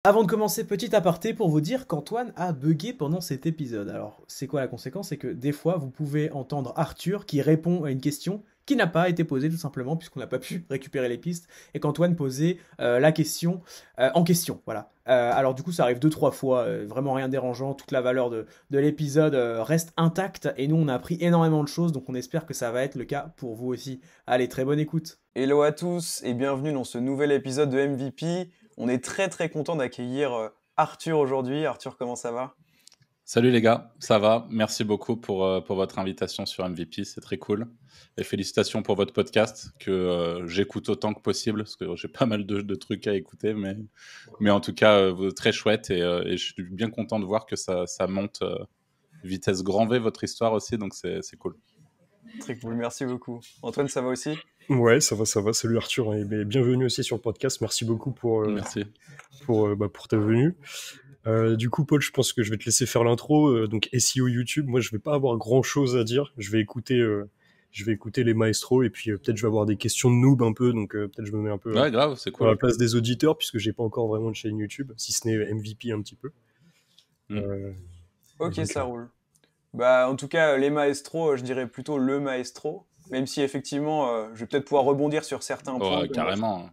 Avant de commencer, petit aparté pour vous dire qu'Antoine a bugué pendant cet épisode. Alors, c'est quoi la conséquence? C'est que des fois, vous pouvez entendre Arthur qui répond à une question qui n'a pas été posée tout simplement puisqu'on n'a pas pu récupérer les pistes et qu'Antoine posait la question en question. Voilà. Alors du coup, ça arrive deux, trois fois, vraiment rien de dérangeant. Toute la valeur de l'épisode reste intacte et nous, on a appris énormément de choses, donc on espère que ça va être le cas pour vous aussi. Allez, très bonne écoute. Hello à tous et bienvenue dans ce nouvel épisode de MVP. On est très content d'accueillir Arthur aujourd'hui. Arthur, comment ça va? Salut les gars, ça va? Merci beaucoup pour votre invitation sur MVP, c'est très cool. Et félicitations pour votre podcast que j'écoute autant que possible, parce que j'ai pas mal de trucs à écouter, mais en tout cas, très chouette et je suis bien content de voir que ça monte vitesse grand V votre histoire aussi, donc c'est cool. Très cool, merci beaucoup. Antoine, ça va aussi? Ouais, ça va, ça va. Salut Arthur et bienvenue aussi sur le podcast. Merci beaucoup Merci. pour ta venue. Du coup, Paul, je pense que je vais te laisser faire l'intro. Donc SEO YouTube, moi, je vais pas avoir grand-chose à dire. Je vais écouter les maestros et puis peut-être je vais avoir des questions de noob un peu. Donc peut-être je me mets un peu Ouais, grave, c'est à la cool. place des auditeurs puisque j'ai pas encore vraiment de chaîne YouTube, si ce n'est MVP un petit peu. Mm. Ok, donc, ça roule. Bah, en tout cas, les maestros, je dirais plutôt le maestro, même si effectivement, je vais peut-être pouvoir rebondir sur certains points. Ouais, carrément.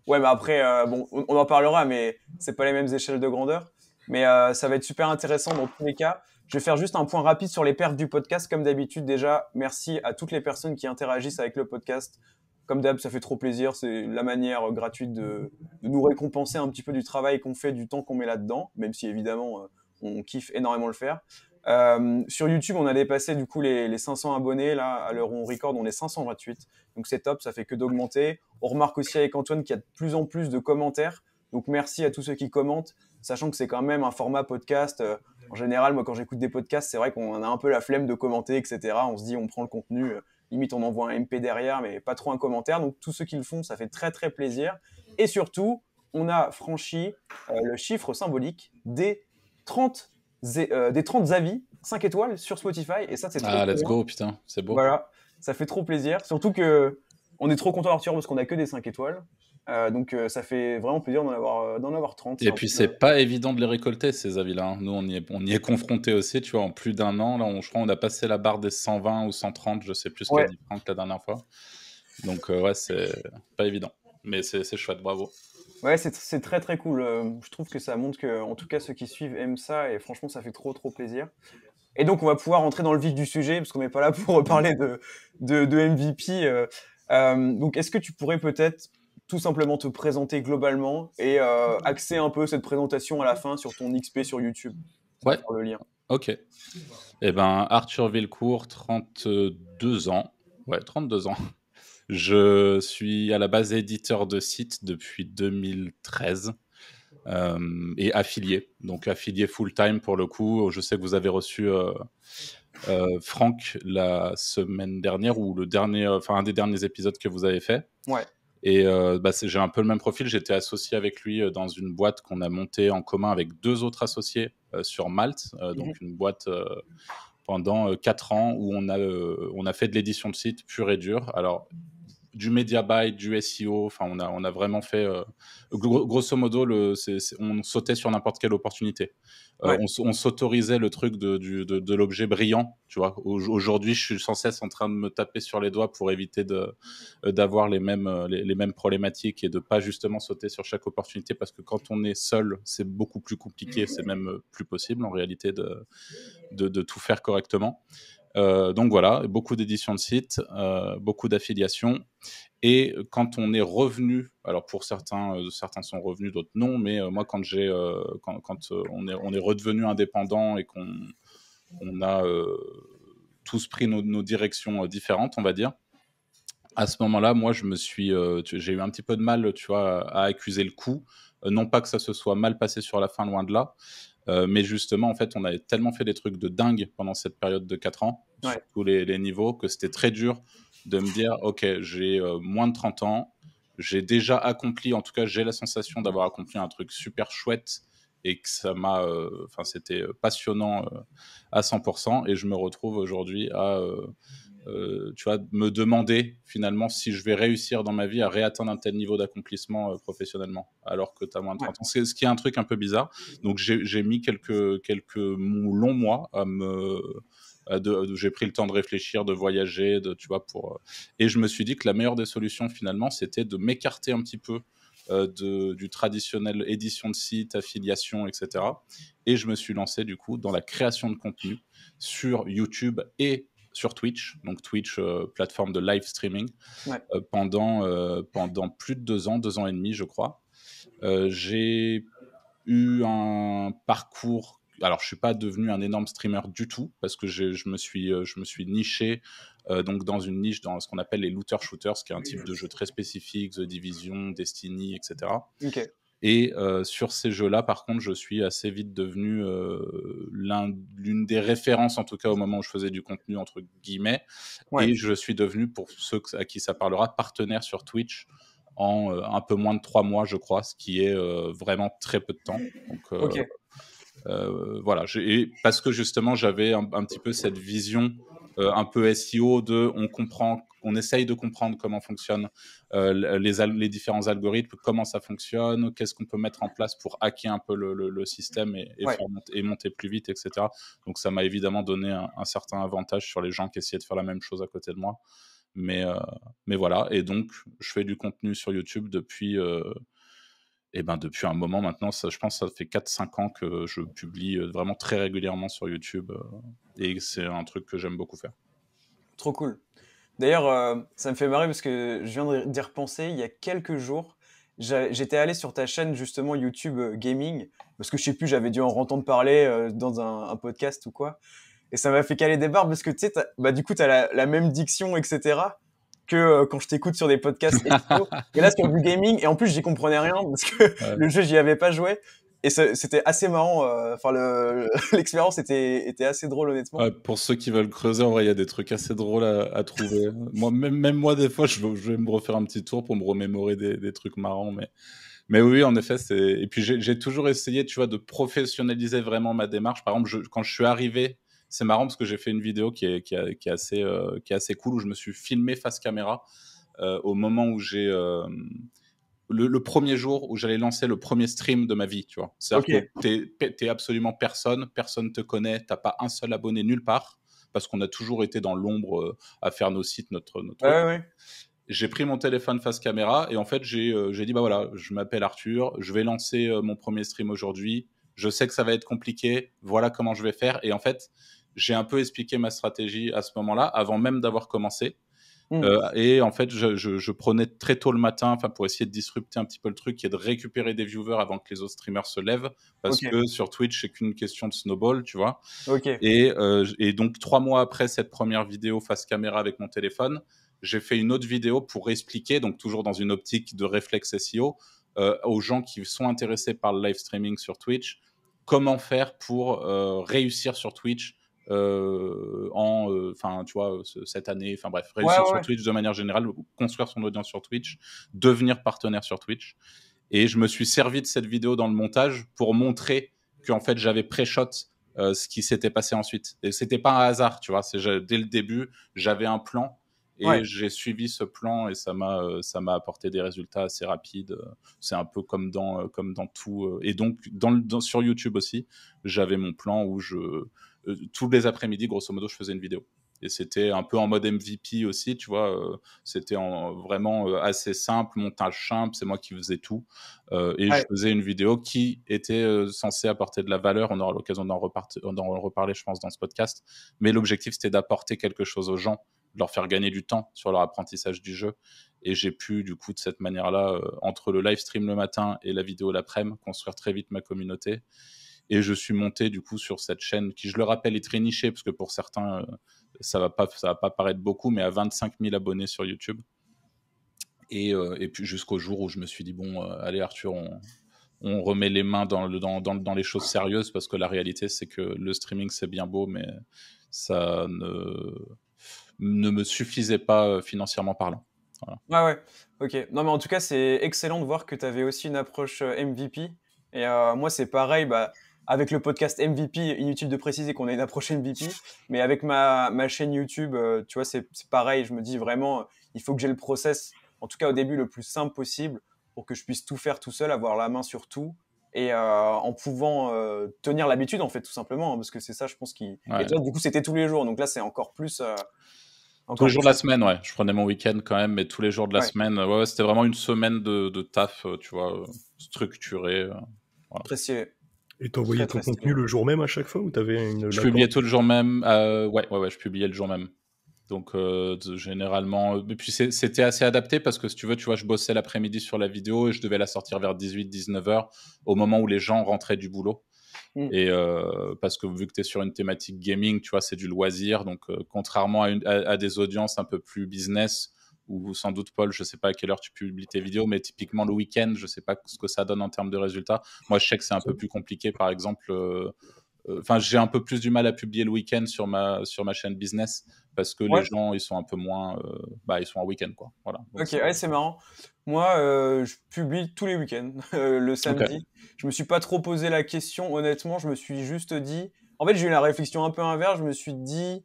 Ouais, mais après, bon, on en parlera, mais c'est pas les mêmes échelles de grandeur. Mais ça va être super intéressant dans tous les cas. Je vais faire juste un point rapide sur les perfs du podcast. Comme d'habitude, déjà, merci à toutes les personnes qui interagissent avec le podcast. Comme d'hab, ça fait trop plaisir. C'est la manière gratuite de nous récompenser un petit peu du travail qu'on fait, du temps qu'on met là-dedans, même si évidemment, on kiffe énormément le faire. Sur YouTube, on a dépassé du coup les 500 abonnés. Là, à l'heure où on record, on est 528. Donc c'est top, ça fait que d'augmenter. On remarque aussi avec Antoine qu'il y a de plus en plus de commentaires. Donc merci à tous ceux qui commentent, sachant que c'est quand même un format podcast. En général, moi quand j'écoute des podcasts, c'est vrai qu'on a un peu la flemme de commenter, etc. On se dit on prend le contenu, limite on envoie un MP derrière, mais pas trop un commentaire. Donc tous ceux qui le font, ça fait très plaisir. Et surtout, on a franchi le chiffre symbolique des 30 avis 5 étoiles sur Spotify. Et ça, c'est trop Ah, let's bien. go, putain, c'est beau. Voilà, ça fait trop plaisir. Surtout que on est trop content Arthur parce qu'on a que des 5 étoiles. Donc ça fait vraiment plaisir d'en avoir 30. Et puis, c'est pas évident de les récolter, ces avis-là. Hein. Nous, on y est confronté aussi, tu vois, en plus d'un an. Là, je crois qu'on a passé la barre des 120 ou 130, je sais plus ce qu'a Ouais, dit Franck la dernière fois. Donc, ouais, c'est pas évident. Mais c'est chouette, bravo. ouais, c'est très cool. Je trouve que ça montre que, en tout cas, ceux qui suivent aiment ça et franchement, ça fait trop plaisir. Et donc, on va pouvoir entrer dans le vif du sujet parce qu'on n'est pas là pour parler de MVP. Donc, est-ce que tu pourrais peut-être tout simplement te présenter globalement et axer un peu cette présentation à la fin sur ton XP sur YouTube? Ça va Ouais, faire le lien. ok. Eh ben, Arthur Villecourt, 32 ans. Ouais, 32 ans. Je suis à la base éditeur de site depuis 2013 et affilié. Donc, affilié full-time pour le coup. Je sais que vous avez reçu Franck la semaine dernière ou un des derniers épisodes que vous avez fait. Ouais. Et j'ai un peu le même profil. J'étais associé avec lui dans une boîte qu'on a montée en commun avec deux autres associés sur Malte. Donc une boîte pendant 4 ans où on a fait de l'édition de site pure et dure. Alors, du media buy, du SEO, enfin on a vraiment fait grosso modo on sautait sur n'importe quelle opportunité. Ouais. On s'autorisait le truc de l'objet brillant, tu vois. Aujourd'hui, je suis sans cesse en train de me taper sur les doigts pour éviter d'avoir les mêmes problématiques et de pas justement sauter sur chaque opportunité parce que quand on est seul, c'est beaucoup plus compliqué, c'est même plus possible en réalité de tout faire correctement. Donc voilà, beaucoup d'éditions de sites, beaucoup d'affiliations. Et quand on est revenu, alors pour certains sont revenus, d'autres non, mais moi quand on est redevenu indépendant et qu'on a tous pris nos directions différentes, on va dire, à ce moment-là, moi j'ai eu un petit peu de mal, tu vois, à accuser le coup. Non pas que ça se soit mal passé sur la fin, loin de là, mais justement, en fait, on avait tellement fait des trucs de dingue pendant cette période de 4 ans, Ouais. sur tous les niveaux, que c'était très dur de me dire, OK, j'ai moins de 30 ans, j'ai déjà accompli, en tout cas, j'ai la sensation d'avoir accompli un truc super chouette et que c'était passionnant à 100%. Et je me retrouve aujourd'hui à tu vois, me demander finalement si je vais réussir dans ma vie à réatteindre un tel niveau d'accomplissement professionnellement, alors que tu as moins de 30 ans. Ce qui est un truc un peu bizarre. Donc j'ai mis quelques longs mois à me... j'ai pris le temps de réfléchir, de voyager, tu vois, et je me suis dit que la meilleure des solutions finalement, c'était de m'écarter un petit peu du traditionnel édition de site, affiliation, etc. Et je me suis lancé du coup dans la création de contenu sur YouTube et sur Twitch, donc Twitch, plateforme de live streaming, pendant plus de 2 ans et demi, je crois. J'ai eu un parcours. Alors, je suis pas devenu un énorme streamer du tout parce que je me suis niché donc dans une niche dans ce qu'on appelle les looter shooters, qui est un type de jeu très spécifique, The Division, Destiny, etc. Ok. Et sur ces jeux-là, par contre, je suis assez vite devenu l'une des références, en tout cas au moment où je faisais du contenu, entre guillemets. Ouais. Et je suis devenu, pour ceux à qui ça parlera, partenaire sur Twitch en un peu moins de 3 mois, je crois, ce qui est vraiment très peu de temps. Donc, Ok. voilà, parce que justement, j'avais un petit peu cette vision un peu SEO on essaye de comprendre comment fonctionnent les différents algorithmes, comment ça fonctionne, qu'est-ce qu'on peut mettre en place pour hacker un peu le système et monter plus vite, etc. Donc ça m'a évidemment donné un certain avantage sur les gens qui essayaient de faire la même chose à côté de moi. Mais voilà, et donc je fais du contenu sur YouTube depuis un moment maintenant. Je pense que ça fait 4-5 ans que je publie vraiment très régulièrement sur YouTube, et c'est un truc que j'aime beaucoup faire. Trop cool. D'ailleurs, ça me fait marrer parce que je viens d'y repenser. Il y a quelques jours, j'étais allé sur ta chaîne justement YouTube Gaming, parce que je sais plus, j'avais dû en entendre parler dans un podcast ou quoi. Et ça m'a fait caler des barres parce que tu sais, du coup, t'as la même diction, etc. que quand je t'écoute sur des podcasts SEO. Et là, sur du gaming, et en plus, j'y comprenais rien parce que le jeu, j'y avais pas joué. Et c'était assez marrant. Enfin, l'expérience était assez drôle, honnêtement. Ouais, pour ceux qui veulent creuser, en vrai, il y a des trucs assez drôles à trouver. Moi, même moi, des fois, je vais me refaire un petit tour pour me remémorer des trucs marrants. Mais oui, en effet, et puis j'ai toujours essayé, tu vois, de professionnaliser vraiment ma démarche. Par exemple, quand je suis arrivé, c'est marrant parce que j'ai fait une vidéo qui est assez cool, où je me suis filmé face caméra au moment où j'ai le premier jour où j'allais lancer le premier stream de ma vie, tu vois. C'est-à-dire que t'es absolument personne te connaît, t'as pas un seul abonné nulle part, parce qu'on a toujours été dans l'ombre à faire nos sites, notre Ouais. J'ai pris mon téléphone face caméra et en fait j'ai dit bah voilà, je m'appelle Arthur, je vais lancer mon premier stream aujourd'hui, je sais que ça va être compliqué, voilà comment je vais faire. Et en fait j'ai un peu expliqué ma stratégie à ce moment-là, avant même d'avoir commencé. Et en fait, je prenais très tôt le matin, pour essayer de disrupter un petit peu le truc, et de récupérer des viewers avant que les autres streamers se lèvent, parce que sur Twitch, c'est qu'une question de snowball, tu vois. Et donc 3 mois après cette première vidéo face caméra avec mon téléphone, j'ai fait une autre vidéo pour expliquer, donc toujours dans une optique de réflexe SEO, aux gens qui sont intéressés par le live streaming sur Twitch, comment faire pour réussir sur Twitch tu vois, cette année, bref, réussir sur Twitch de manière générale, construire son audience sur Twitch, devenir partenaire sur Twitch. Et je me suis servi de cette vidéo dans le montage pour montrer qu'en fait j'avais pré-shot ce qui s'était passé ensuite. Et c'était pas un hasard, tu vois, dès le début, j'avais un plan. Et j'ai suivi ce plan et ça m'a apporté des résultats assez rapides. C'est un peu comme dans tout. Et donc, sur YouTube aussi, j'avais mon plan où tous les après-midi, grosso modo, je faisais une vidéo. Et c'était un peu en mode MVP aussi, tu vois. C'était vraiment assez simple, montage simple, c'est moi qui faisais tout. Et je faisais une vidéo qui était censée apporter de la valeur. On aura l'occasion d'en reparler, je pense, dans ce podcast. Mais l'objectif, c'était d'apporter quelque chose aux gens, de leur faire gagner du temps sur leur apprentissage du jeu. Et j'ai pu, du coup, de cette manière-là, entre le live stream le matin et la vidéo l'après-midi, construire très vite ma communauté. Et je suis monté, du coup, sur cette chaîne qui, je le rappelle, est très nichée, parce que pour certains, ça va pas paraître beaucoup, mais à 25 000 abonnés sur YouTube. Et puis jusqu'au jour où je me suis dit, bon, allez Arthur, on remet les mains dans les choses sérieuses, parce que la réalité, c'est que le streaming, c'est bien beau, mais ça ne me suffisait pas financièrement parlant. Voilà. Ouais, ok. Non, mais en tout cas, c'est excellent de voir que tu avais aussi une approche MVP. Et moi, c'est pareil. avec le podcast MVP, inutile de préciser qu'on a une approche MVP, mais avec ma chaîne YouTube, tu vois, c'est pareil. Je me dis vraiment, il faut que j'ai le process, en tout cas au début, le plus simple possible pour que je puisse tout faire tout seul, avoir la main sur tout. Et en pouvant tenir l'habitude, en fait, tout simplement, hein, parce que c'est ça, je pense, qui. Ouais. Et toi, du coup, c'était tous les jours. Donc là, c'est encore plus. Tous les jours de la semaine, ouais. Je prenais mon week-end quand même, mais tous les jours de la Ouais. semaine, ouais, c'était vraiment une semaine de taf, tu vois, structurée. Voilà. Très stylé. Et t'envoyais Très, ton très contenu stylé. le jour même à chaque fois ou t'avais une Je latence? publiais tout le jour même. Ouais, je publiais le jour même. Donc, généralement. Et puis, c'était assez adapté parce que si tu veux, tu vois, je bossais l'après-midi sur la vidéo et je devais la sortir vers 18-19 heures au moment où les gens rentraient du boulot. Et parce que vu que tu es sur une thématique gaming, tu vois, c'est du loisir. Donc, contrairement à des audiences un peu plus business, ou sans doute, Paul, je sais pas à quelle heure tu publies tes vidéos, mais typiquement le week-end, je sais pas ce que ça donne en termes de résultats. Moi, je sais que c'est un peu plus compliqué, par exemple. Enfin, j'ai un peu plus du mal à publier le week-end sur ma chaîne business parce que les gens, ils sont un peu moins. Ils sont en week-end, quoi. Voilà. Donc, Ok, ouais, c'est marrant. Moi, je publie tous les week-ends, le samedi. Ok. Je me suis pas trop posé la question, honnêtement. Je me suis juste dit. En fait, j'ai eu la réflexion un peu inverse. Je me suis dit,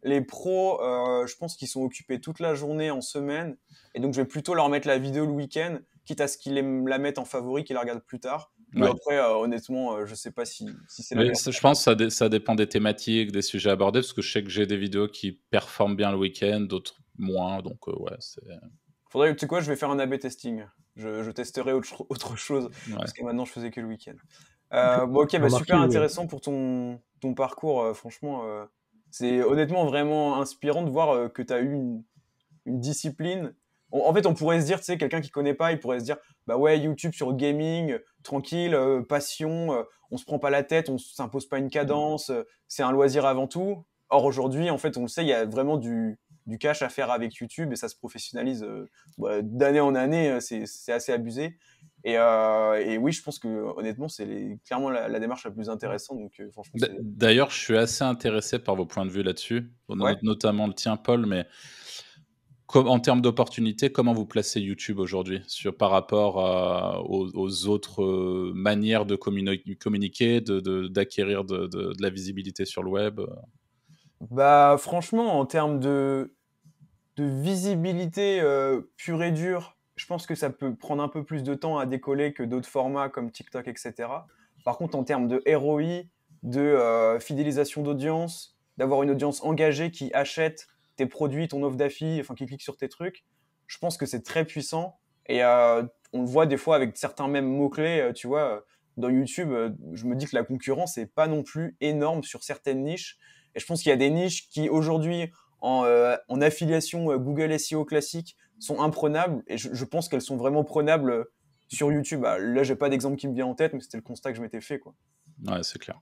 les pros, je pense qu'ils sont occupés toute la journée en semaine. Et donc, je vais plutôt leur mettre la vidéo le week-end, quitte à ce qu'ils la mettent en favori, qu'ils la regardent plus tard. Mais Ouais. après, honnêtement, je sais pas si c'est la Mais meilleure. je pense que ça dépend des thématiques, des sujets abordés, parce que je sais que j'ai des vidéos qui performent bien le week-end, d'autres moins. Donc, ouais, c'est. Faudrait, tu sais quoi, je vais faire un A/B testing. Je testerai autre chose, Ouais. parce que maintenant, je faisais que le week-end. Bon, ok, Remarquez, super intéressant pour ton parcours. Franchement, c'est honnêtement vraiment inspirant de voir que tu as eu une discipline. En fait, on pourrait se dire, tu sais, quelqu'un qui connaît pas, il pourrait se dire, bah ouais, YouTube sur le gaming, tranquille, passion, on se prend pas la tête, on s'impose pas une cadence, c'est un loisir avant tout. Or, aujourd'hui, en fait, on le sait, il y a vraiment du cash à faire avec YouTube et ça se professionnalise d'année en année, c'est assez abusé. Et oui, je pense que honnêtement, c'est clairement la démarche la plus intéressante. Donc, franchement, c'est. D'ailleurs, je suis assez intéressé par vos points de vue là-dessus, Ouais. notamment le tien, Paul, mais en termes d'opportunités, comment vous placez YouTube aujourd'hui par rapport aux autres manières de communiquer, d'acquérir de la visibilité sur le web? Bah, franchement, en termes de visibilité pure et dure, je pense que ça peut prendre un peu plus de temps à décoller que d'autres formats comme TikTok, etc. Par contre, en termes de ROI, de fidélisation d'audience, d'avoir une audience engagée qui achète tes produits, ton offre d'affi, enfin qui clique sur tes trucs, je pense que c'est très puissant. Et on le voit des fois avec certains mêmes mots-clés, tu vois, dans YouTube, je me dis que la concurrence n'est pas non plus énorme sur certaines niches. Et je pense qu'il y a des niches qui aujourd'hui en affiliation Google SEO classique sont imprenables et je pense qu'elles sont vraiment prenables sur YouTube. Bah, là, j'ai pas d'exemple qui me vient en tête, mais c'était le constat que je m'étais fait, quoi. Ouais, c'est clair.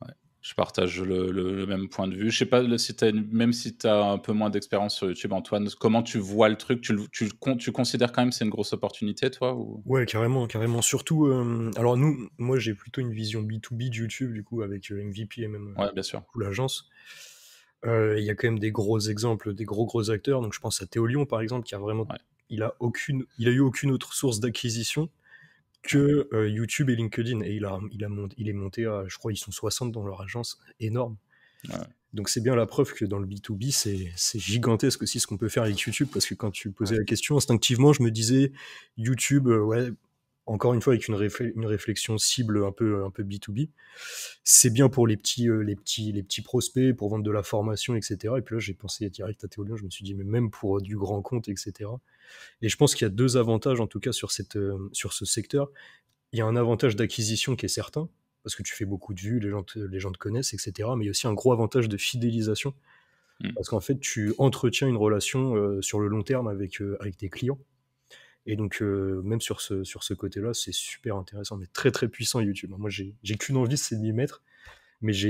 Ouais. Je partage le même point de vue. Je sais pas si même si tu as un peu moins d'expérience sur YouTube, Antoine, comment tu vois le truc? Tu considères quand même que c'est une grosse opportunité, toi, ou... Ouais, carrément, carrément. Surtout, alors moi j'ai plutôt une vision B2B de YouTube, du coup, avec MVP et même Ouais, bien sûr. du coup, l'agence. Il y a quand même des gros exemples, des gros acteurs. Donc je pense à Théo Lyon, par exemple, qui a vraiment, Ouais. il a eu aucune autre source d'acquisition que YouTube et LinkedIn. Et il est monté à, je crois, ils sont 60 dans leur agence, énorme. Ouais. Donc c'est bien la preuve que dans le B2B, c'est gigantesque aussi ce qu'on peut faire avec YouTube, parce que quand tu posais la question, instinctivement, je me disais, YouTube, ouais, encore une fois, avec une réflexion cible un peu B2B, c'est bien pour les petits prospects, pour vendre de la formation, etc. Et puis là, j'ai pensé direct à Théo Lyon, je me suis dit, mais même pour du grand compte, etc. Et je pense qu'il y a deux avantages, en tout cas, sur ce secteur. Il y a un avantage d'acquisition qui est certain, parce que tu fais beaucoup de vues, les gens te connaissent, etc. Mais il y a aussi un gros avantage de fidélisation, parce qu'en fait, tu entretiens une relation sur le long terme avec tes clients. Et donc, même sur ce côté-là, c'est super intéressant, mais très très puissant YouTube. Moi, j'ai qu'une envie, c'est de m'y mettre, mais je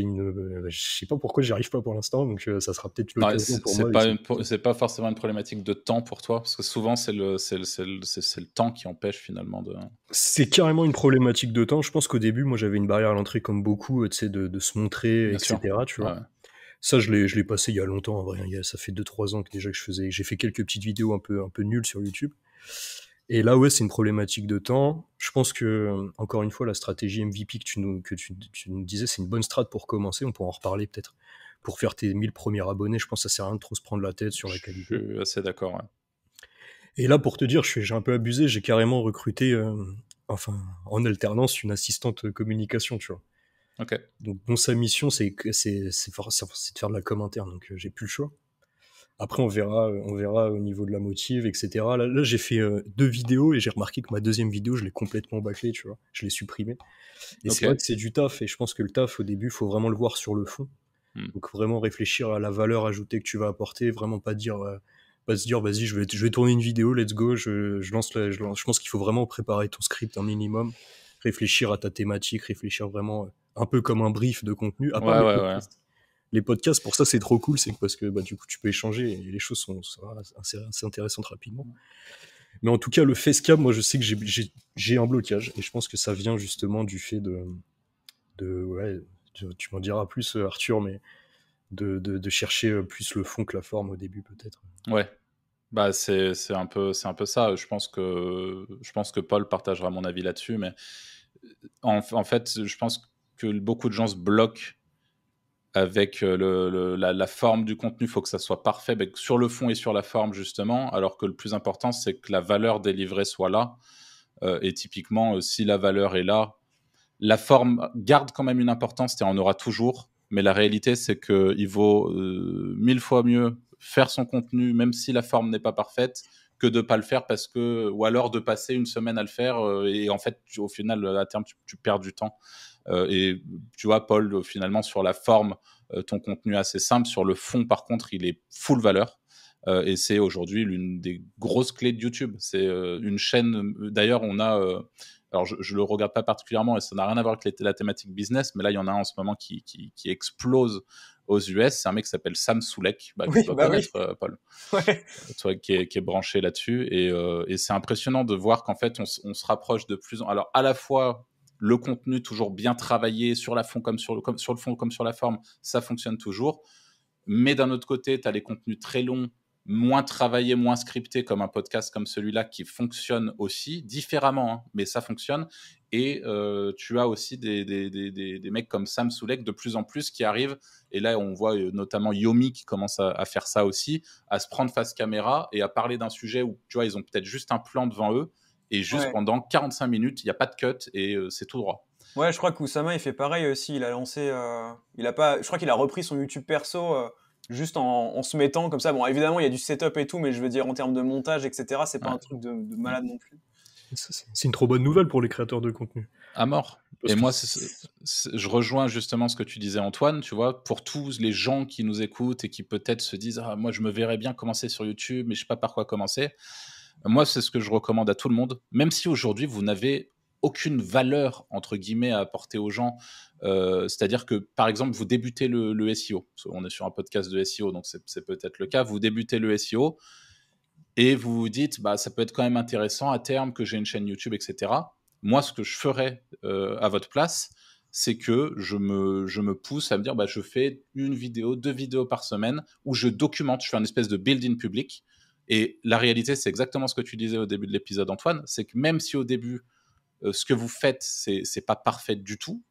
sais pas pourquoi j'y arrive pas pour l'instant, donc ça sera peut-être l'occasion pour moi. C'est pas forcément une problématique de temps pour toi, parce que souvent c'est le temps qui empêche finalement de. C'est carrément une problématique de temps. Je pense qu'au début, moi, j'avais une barrière à l'entrée comme beaucoup, tu sais, de se montrer, Bien etc. sûr. Tu vois. Ouais. Ça, je l'ai passé il y a longtemps, en vrai. Ça fait 2-3 ans que déjà que j'ai fait quelques petites vidéos un peu nulles sur YouTube. Et là, ouais, c'est une problématique de temps. Je pense que, encore une fois, la stratégie MVP que tu nous disais, c'est une bonne strat pour commencer. On pourra en reparler peut-être. Pour faire tes 1000 premiers abonnés, je pense que ça sert à rien de trop se prendre la tête sur la Je qualité. suis assez d'accord. Ouais. Et là, pour te dire, j'ai un peu abusé. J'ai carrément recruté, enfin, en alternance, une assistante communication, tu vois. Ok. Donc, bon, sa mission, c'est de faire de la com interne. Donc, j'ai plus le choix. Après, on verra au niveau de la motive, etc. Là, j'ai fait 2 vidéos et j'ai remarqué que ma deuxième vidéo, je l'ai complètement bâclée, tu vois. Je l'ai supprimée. Et c'est Ok. vrai que c'est du taf. Et je pense que le taf, au début, il faut vraiment le voir sur le fond. Donc, vraiment réfléchir à la valeur ajoutée que tu vas apporter. Vraiment pas se dire, vas-y, je vais tourner une vidéo, let's go, je lance. Je pense qu'il faut vraiment préparer ton script un minimum. Réfléchir à ta thématique, réfléchir vraiment un peu comme un brief de contenu. À part Ouais, ouais, ouais. les podcasts, pour ça, c'est trop cool, c'est parce que du coup, tu peux échanger et les choses sont assez intéressantes rapidement. Mais en tout cas, le facecam, moi, je sais que j'ai un blocage et je pense que ça vient justement du fait ouais, tu m'en diras plus, Arthur, mais de chercher plus le fond que la forme au début, peut-être. Ouais. Bah, c'est un peu ça. Je pense que Paul partagera mon avis là-dessus, mais en fait, je pense que beaucoup de gens se bloquent avec la forme du contenu. Il faut que ça soit parfait, mais sur le fond et sur la forme, justement, alors que le plus important, c'est que la valeur délivrée soit là. Et typiquement, si la valeur est là, la forme garde quand même une importance, et on aura toujours, mais la réalité, c'est qu'il vaut 1000 fois mieux faire son contenu, même si la forme n'est pas parfaite, que de ne pas le faire ou alors de passer une semaine à le faire, et en fait, au final, à terme, tu perds du temps. Et tu vois, Paul, finalement, sur la forme, ton contenu est assez simple. Sur le fond, par contre, il est full valeur. Et c'est aujourd'hui l'une des grosses clés de YouTube. C'est une chaîne. D'ailleurs, on a. Alors, je ne le regarde pas particulièrement et ça n'a rien à voir avec la thématique business, mais là, il y en a un en ce moment qui explose aux US. C'est un mec qui s'appelle Sam Soulek, que tu dois connaître, Paul. Ouais. Toi qui est branché là-dessus. Et c'est impressionnant de voir qu'en fait, on se rapproche de plus en. Alors, à la fois, le contenu toujours bien travaillé sur le fond comme sur la forme, ça fonctionne toujours. Mais d'un autre côté, tu as les contenus très longs, moins travaillés, moins scriptés, comme un podcast comme celui-là, qui fonctionne aussi, différemment, hein, mais ça fonctionne. Et tu as aussi des mecs comme Sam Soulek de plus en plus qui arrivent. Et là, on voit notamment Yomi qui commence à faire ça aussi, à se prendre face caméra et à parler d'un sujet où, tu vois, ils ont peut-être juste un plan devant eux. Et juste pendant 45 minutes, il n'y a pas de cut et c'est tout droit. Ouais, je crois qu'Oussama, il fait pareil aussi. Il a lancé. Je crois qu'il a repris son YouTube perso juste en se mettant comme ça. Bon, évidemment, il y a du setup et tout, mais je veux dire, en termes de montage, etc., c'est pas un truc de malade non plus. C'est une trop bonne nouvelle pour les créateurs de contenu. À mort. Parce et que moi, je rejoins justement ce que tu disais, Antoine, tu vois, pour tous les gens qui nous écoutent et qui peut-être se disent « Ah, moi, je me verrais bien commencer sur YouTube, mais je sais pas par quoi commencer. » Moi, c'est ce que je recommande à tout le monde, même si aujourd'hui, vous n'avez aucune valeur, entre guillemets, à apporter aux gens. C'est-à-dire que, par exemple, vous débutez le SEO. On est sur un podcast de SEO, donc c'est peut-être le cas. Vous débutez le SEO et vous vous dites, bah, ça peut être quand même intéressant à terme que j'ai une chaîne YouTube, etc. Moi, ce que je ferais à votre place, c'est que je me pousse à me dire, bah, je fais 1 vidéo, 2 vidéos par semaine où je documente, je fais une espèce de build-in public. Et la réalité, c'est exactement ce que tu disais au début de l'épisode, Antoine, c'est que même si au début, ce que vous faites, c'est pas parfait du tout,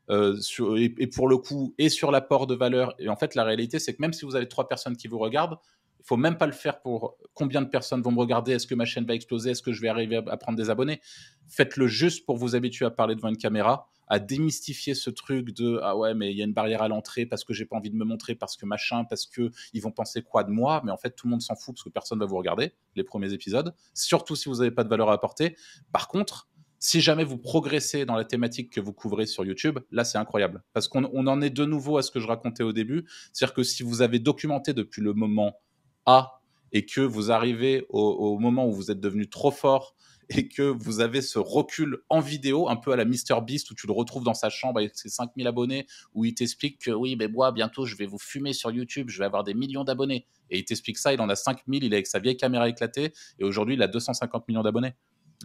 et pour le coup, et sur l'apport de valeur, et en fait, la réalité, c'est que même si vous avez 3 personnes qui vous regardent, il faut même pas le faire pour combien de personnes vont me regarder, est-ce que ma chaîne va exploser, est-ce que je vais arriver à prendre des abonnés. Faites-le juste pour vous habituer à parler devant une caméra, à démystifier ce truc de ah ouais, mais il y a une barrière à l'entrée parce que j'ai pas envie de me montrer, parce que machin, parce que ils vont penser quoi de moi, mais en fait tout le monde s'en fout parce que personne va vous regarder les premiers épisodes, surtout si vous n'avez pas de valeur à apporter. Par contre, si jamais vous progressez dans la thématique que vous couvrez sur YouTube, là c'est incroyable parce qu'on en est de nouveau à ce que je racontais au début, c'est-à-dire que si vous avez documenté depuis le moment A et que vous arrivez au moment où vous êtes devenu trop fort et que vous avez ce recul en vidéo, un peu à la MrBeast, où tu le retrouves dans sa chambre avec ses 5000 abonnés, où il t'explique que oui, mais moi, bientôt, je vais vous fumer sur YouTube, je vais avoir des millions d'abonnés. Et il t'explique ça, il en a 5000, il est avec sa vieille caméra éclatée, et aujourd'hui, il a 250 millions d'abonnés.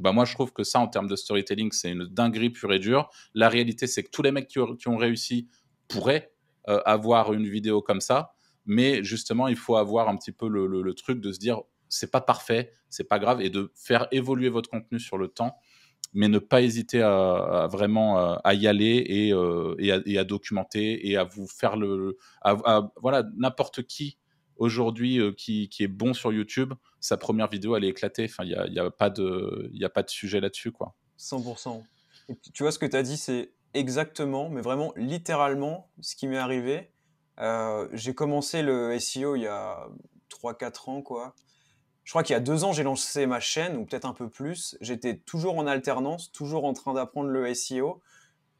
Bah moi, je trouve que ça, en termes de storytelling, c'est une dinguerie pure et dure. La réalité, c'est que tous les mecs qui ont réussi pourraient avoir une vidéo comme ça, mais justement, il faut avoir un petit peu le truc de se dire c'est pas parfait, c'est pas grave, et de faire évoluer votre contenu sur le temps, mais ne pas hésiter à vraiment à y aller et à documenter et à vous faire voilà, n'importe qui aujourd'hui qui est bon sur YouTube, sa première vidéo elle est éclatée. Enfin, il y a pas de sujet là-dessus, quoi. 100%. Et tu vois, ce que tu as dit, c'est exactement, mais vraiment littéralement ce qui m'est arrivé. J'ai commencé le SEO il y a 3-4 ans, quoi. Je crois qu'il y a 2 ans, j'ai lancé ma chaîne, ou peut-être un peu plus. J'étais toujours en alternance, toujours en train d'apprendre le SEO.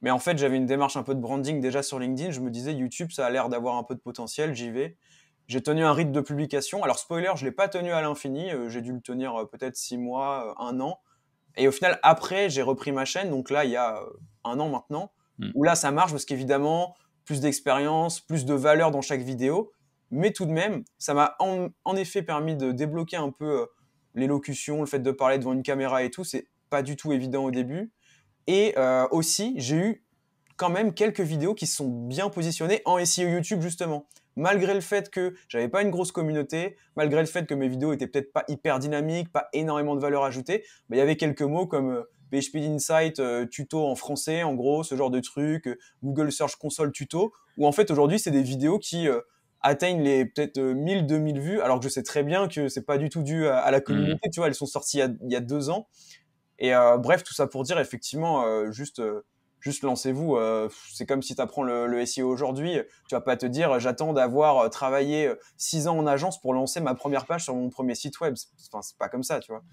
Mais en fait, j'avais une démarche un peu de branding déjà sur LinkedIn. Je me disais, YouTube, ça a l'air d'avoir un peu de potentiel, j'y vais. J'ai tenu un rythme de publication. Alors, spoiler, je ne l'ai pas tenu à l'infini. J'ai dû le tenir peut-être 6 mois, 1 an. Et au final, après, j'ai repris ma chaîne. Donc là, il y a 1 an maintenant, où là, ça marche parce qu'évidemment, plus d'expérience, plus de valeur dans chaque vidéo. Mais tout de même, ça m'a en effet permis de débloquer un peu l'élocution, le fait de parler devant une caméra et tout. C'est pas du tout évident au début. Et aussi, j'ai eu quand même quelques vidéos qui se sont bien positionnées en SEO YouTube, justement. Malgré le fait que j'avais pas une grosse communauté, malgré le fait que mes vidéos étaient peut-être pas hyper dynamiques, pas énormément de valeur ajoutée, il y avait quelques mots comme PHP Insight, tuto en français, en gros, ce genre de truc, Google Search Console tuto, où en fait aujourd'hui c'est des vidéos qui atteignent les peut-être 1000-2000 vues, alors que je sais très bien que c'est pas du tout dû à la communauté, tu vois, elles sont sorties il y a 2 ans. Et bref, tout ça pour dire, effectivement, juste lancez-vous. C'est comme si tu apprends le SEO aujourd'hui. Tu vas pas te dire, j'attends d'avoir travaillé 6 ans en agence pour lancer ma première page sur mon premier site web. Enfin, c'est pas comme ça, tu vois.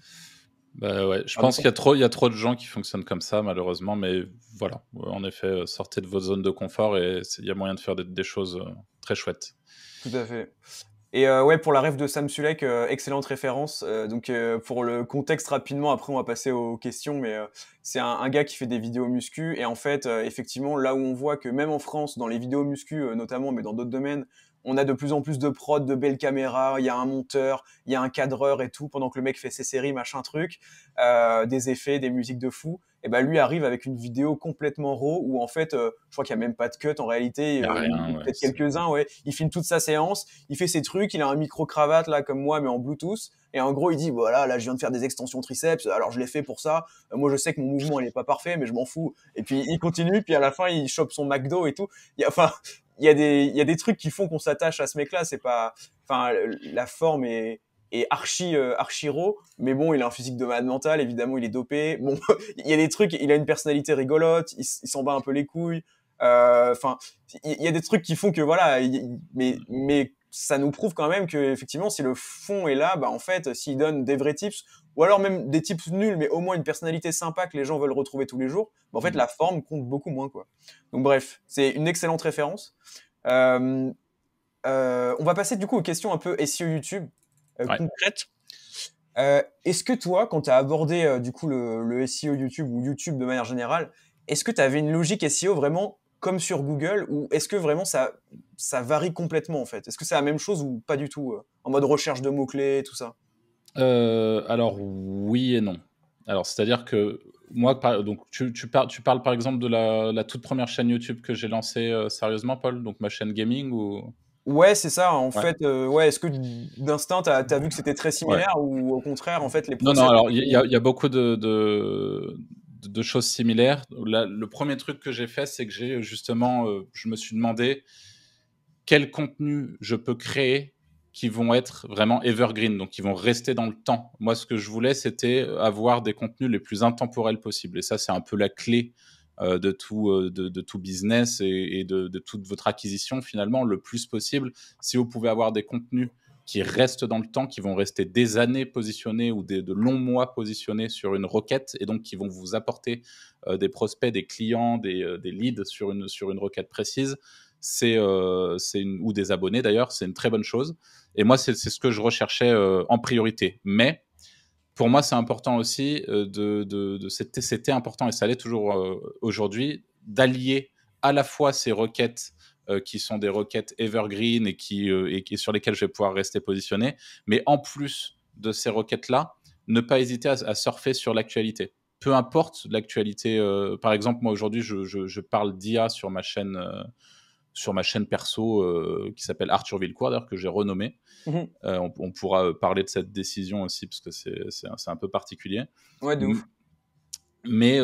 Bah ouais, je pense qu'il y a trop de gens qui fonctionnent comme ça, malheureusement. Mais voilà, en effet, sortez de votre zone de confort et il y a moyen de faire des choses très chouettes. Tout à fait. Et ouais, pour la ref de Sam Sulek, excellente référence. Donc pour le contexte rapidement, après on va passer aux questions, mais c'est un gars qui fait des vidéos muscu, et en fait, effectivement, là où on voit que même en France, dans les vidéos muscu notamment, mais dans d'autres domaines, on a de plus en plus de prod, de belles caméras, il y a un monteur, il y a un cadreur et tout, pendant que le mec fait ses séries, machin truc, des effets, des musiques de fou. Et ben lui arrive avec une vidéo complètement raw où en fait, je crois qu'il y a même pas de cut en réalité, Il y a rien, peut-être quelques-uns, ouais. Il filme toute sa séance, il fait ses trucs, il a un micro cravate là comme moi mais en Bluetooth, et en gros il dit voilà, là je viens de faire des extensions triceps, alors je l'ai fait pour ça. Moi je sais que mon mouvement il est pas parfait mais je m'en fous. Et puis il continue, puis à la fin il chope son McDo et tout. Il y a des trucs qui font qu'on s'attache à ce mec-là. C'est pas, enfin, la forme est archi raw, mais bon, il a un physique de malade mental, évidemment, il est dopé. Bon, il y a des trucs, il a une personnalité rigolote, il s'en bat un peu les couilles. Enfin, il y a des trucs qui font que voilà, mais ça nous prouve quand même que effectivement, si le fond est là, bah en fait, s'il donne des vrais tips, ou alors même des tips nuls, mais au moins une personnalité sympa que les gens veulent retrouver tous les jours, bah en fait, la forme compte beaucoup moins, quoi. Donc bref, c'est une excellente référence. On va passer du coup aux questions un peu SEO YouTube concrètes. Est-ce que toi, quand tu as abordé du coup le SEO YouTube ou YouTube de manière générale, est-ce que tu avais une logique SEO vraiment comme sur Google, ou est-ce que vraiment ça varie complètement en fait? Est-ce que c'est la même chose ou pas du tout en mode recherche de mots-clés, tout ça? Alors oui et non. Alors c'est-à-dire que moi, donc tu parles par exemple de la toute première chaîne YouTube que j'ai lancée sérieusement, Paul, donc ma chaîne gaming ou... Ouais, c'est ça. En Ouais. fait, ouais, est-ce que d'instinct, t'as vu que c'était très similaire, ou au contraire, en fait, les Non, procès... alors il y a beaucoup de choses similaires. Là, le premier truc que j'ai fait, c'est que j'ai justement, je me suis demandé quel contenu je peux créer qui vont être vraiment evergreen, donc qui vont rester dans le temps. Moi, ce que je voulais, c'était avoir des contenus les plus intemporels possibles. Et ça, c'est un peu la clé de tout business et de toute votre acquisition, finalement, le plus possible. Si vous pouvez avoir des contenus qui restent dans le temps, qui vont rester des années positionnés ou de longs mois positionnés sur une requête, et donc qui vont vous apporter des prospects, des clients, des leads sur une requête précise, ou des abonnés d'ailleurs, c'est une très bonne chose. Et moi, c'est ce que je recherchais en priorité. Mais pour moi, c'est important aussi, c'était important, et ça l'est toujours aujourd'hui, d'allier à la fois ces requêtes qui sont des requêtes evergreen et sur lesquelles je vais pouvoir rester positionné, mais en plus de ces requêtes-là, ne pas hésiter à surfer sur l'actualité. Peu importe l'actualité. Par exemple, moi aujourd'hui, je parle d'IA sur ma chaîne sur ma chaîne perso qui s'appelle Arthur Villecourt, d'ailleurs, que j'ai renommée. Mhm. On pourra parler de cette décision aussi, parce que c'est un peu particulier. Ouais, de ouf. Mais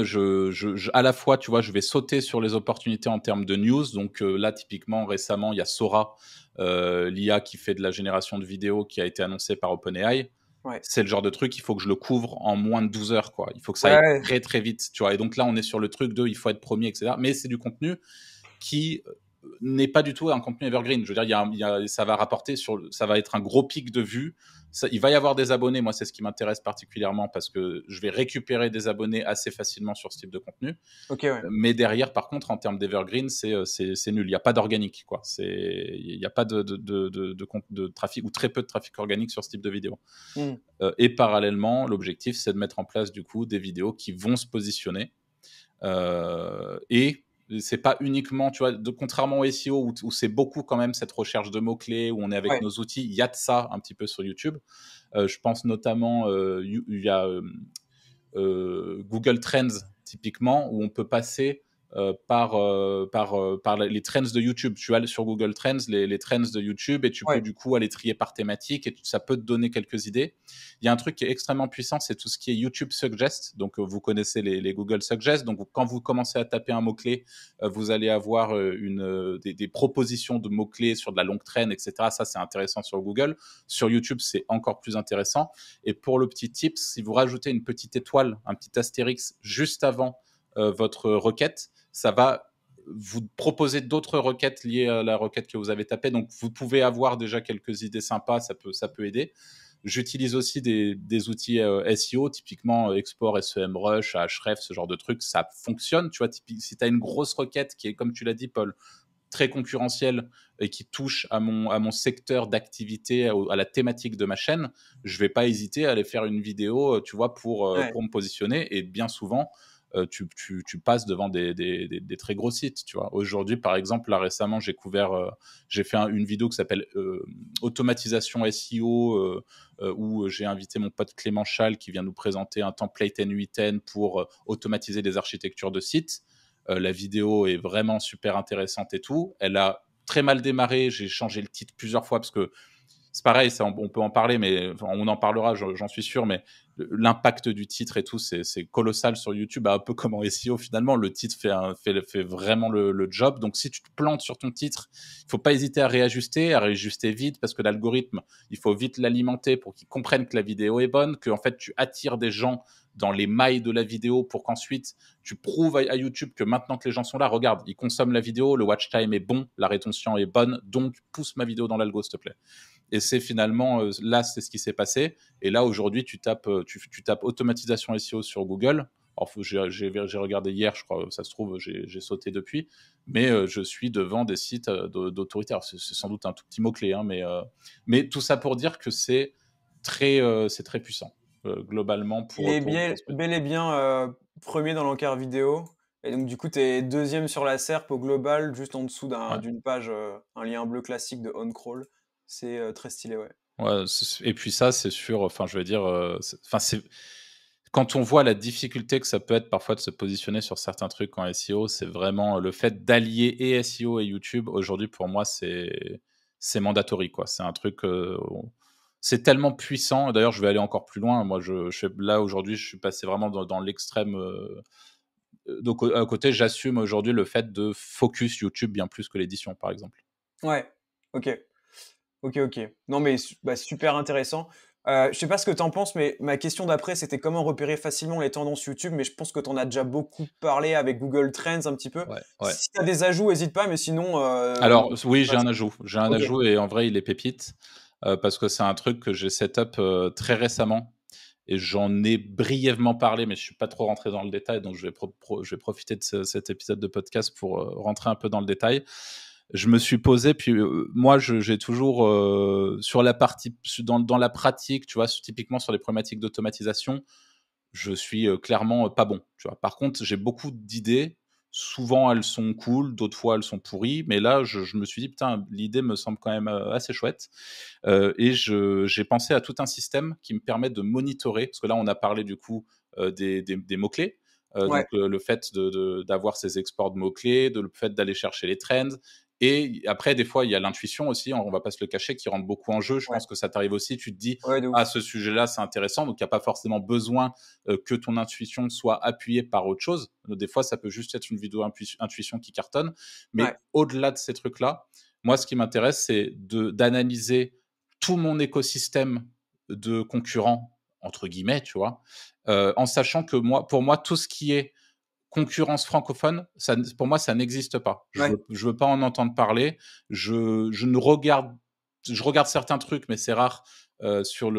à la fois, tu vois, je vais sauter sur les opportunités en termes de news. Donc là, typiquement, récemment, il y a Sora, l'IA qui fait de la génération de vidéos, qui a été annoncée par OpenAI. Ouais. C'est le genre de truc, il faut que je le couvre en moins de 12 heures, quoi. Il faut que ça Ouais, aille ouais. très, très vite, tu vois. Et donc là, on est sur le truc de, il faut être premier, etc. Mais c'est du contenu qui n'est pas du tout un contenu evergreen. Je veux dire, ça va rapporter ça va être un gros pic de vues. Il va y avoir des abonnés. Moi, c'est ce qui m'intéresse particulièrement parce que je vais récupérer des abonnés assez facilement sur ce type de contenu. Ok, ouais. Mais derrière, par contre, en termes d'evergreen, c'est nul. Il n'y a pas d'organique, quoi. Il n'y a pas de trafic ou très peu de trafic organique sur ce type de vidéo. Et parallèlement, l'objectif, c'est de mettre en place du coup des vidéos qui vont se positionner. Et c'est pas uniquement, tu vois, contrairement au SEO où c'est beaucoup quand même cette recherche de mots-clés, où on est avec nos outils, il y a de ça un petit peu sur YouTube. Je pense notamment, il y a Google Trends, typiquement, où on peut passer par les trends de YouTube. Tu as sur Google Trends les trends de YouTube et tu peux du coup aller trier par thématique et ça peut te donner quelques idées. Il y a un truc qui est extrêmement puissant, c'est tout ce qui est YouTube Suggest. Donc vous connaissez les Google Suggest. Donc quand vous commencez à taper un mot-clé, vous allez avoir des propositions de mots-clés sur de la longue traîne, etc. Ça, c'est intéressant sur Google. Sur YouTube, c'est encore plus intéressant. Et pour le petit tip, si vous rajoutez une petite étoile, un petit astérix juste avant votre requête, ça va vous proposer d'autres requêtes liées à la requête que vous avez tapée. Donc, vous pouvez avoir déjà quelques idées sympas, ça peut aider. J'utilise aussi des outils SEO, typiquement Export, SEMrush, Ahrefs, ce genre de trucs. Ça fonctionne, tu vois. Si tu as une grosse requête qui est, comme tu l'as dit, Paul, très concurrentielle et qui touche à mon secteur d'activité, à la thématique de ma chaîne, je vais pas hésiter à aller faire une vidéo, tu vois, pour me positionner. Et bien souvent, tu passes devant des très gros sites, tu vois. Aujourd'hui, par exemple, là récemment, j'ai fait une vidéo qui s'appelle automatisation SEO, où j'ai invité mon pote Clément Chal qui vient nous présenter un template N8N pour automatiser les architectures de sites. La vidéo est vraiment super intéressante et tout. Elle a très mal démarré. J'ai changé le titre plusieurs fois parce que c'est pareil, ça, on peut en parler, mais on en parlera, j'en suis sûr, mais l'impact du titre et tout, c'est colossal sur YouTube, un peu comme en SEO finalement. Le titre fait vraiment le job. Donc si tu te plantes sur ton titre, il faut pas hésiter à réajuster vite, parce que l'algorithme, il faut vite l'alimenter pour qu'il comprenne que la vidéo est bonne, que en fait tu attires des gens dans les mailles de la vidéo pour qu'ensuite tu prouves à YouTube que maintenant que les gens sont là, regarde, ils consomment la vidéo, le watch time est bon, la rétention est bonne, donc pousse ma vidéo dans l'algo, s'il te plaît. Et c'est finalement, là, c'est ce qui s'est passé. Et là, aujourd'hui, tu tapes automatisation SEO sur Google. Alors, j'ai regardé hier, je crois, ça se trouve, j'ai sauté depuis. Mais je suis devant des sites d'autoritaires. C'est sans doute un tout petit mot-clé, hein, mais tout ça pour dire que c'est très puissant, globalement. Il est bel et bien premier dans l'encart vidéo. Et donc, du coup, tu es deuxième sur la SERP au global, juste en dessous d'une page, un lien bleu classique de OnCrawl. C'est très stylé, ouais. Ouais, et puis ça, c'est sûr, enfin, je veux dire, quand on voit la difficulté que ça peut être parfois de se positionner sur certains trucs en SEO, c'est vraiment le fait d'allier et SEO et YouTube. Aujourd'hui, pour moi, c'est mandatory, quoi. C'est un truc, c'est tellement puissant. D'ailleurs, je vais aller encore plus loin. Moi, là, aujourd'hui, je suis passé vraiment dans l'extrême. Donc, à côté, j'assume aujourd'hui le fait de focus YouTube bien plus que l'édition, par exemple. Ouais, ok. Non, mais super intéressant. Je sais pas ce que t'en penses, mais ma question d'après, c'était comment repérer facilement les tendances YouTube, mais je pense que t'en as déjà beaucoup parlé avec Google Trends un petit peu. Ouais. Si t'as des ajouts, n'hésite pas, mais sinon... Alors, oui, j'ai un ajout. Ajout et en vrai, il est pépite, parce que c'est un truc que j'ai set up très récemment. Et j'en ai brièvement parlé, mais je ne suis pas trop rentré dans le détail, donc je vais profiter de cet épisode de podcast pour rentrer un peu dans le détail. Je me suis posé, puis moi, j'ai toujours sur la partie, dans la pratique, tu vois, typiquement sur les problématiques d'automatisation, je suis clairement pas bon. Tu vois. Par contre, j'ai beaucoup d'idées. Souvent, elles sont cool, d'autres fois, elles sont pourries. Mais là, je me suis dit, putain, l'idée me semble quand même assez chouette. Et j'ai pensé à tout un système qui me permet de monitorer, parce que là, on a parlé du coup des mots-clés. Donc, le fait d'avoir ces exports de mots-clés, le fait d'aller chercher les trends. Et après, des fois, il y a l'intuition aussi, on va pas se le cacher, qui rentre beaucoup en jeu. Je pense que ça t'arrive aussi. Tu te dis, Ouais, de ouf. ah, ce sujet-là, c'est intéressant. Donc, il n'y a pas forcément besoin que ton intuition soit appuyée par autre chose. Des fois, ça peut juste être une vidéo intuition qui cartonne. Mais au-delà de ces trucs-là, moi, ce qui m'intéresse, c'est d'analyser tout mon écosystème de concurrents, entre guillemets, tu vois, en sachant que pour moi, tout ce qui est concurrence francophone, pour moi, ça n'existe pas. Je veux pas en entendre parler. Je regarde certains trucs, mais c'est rare sur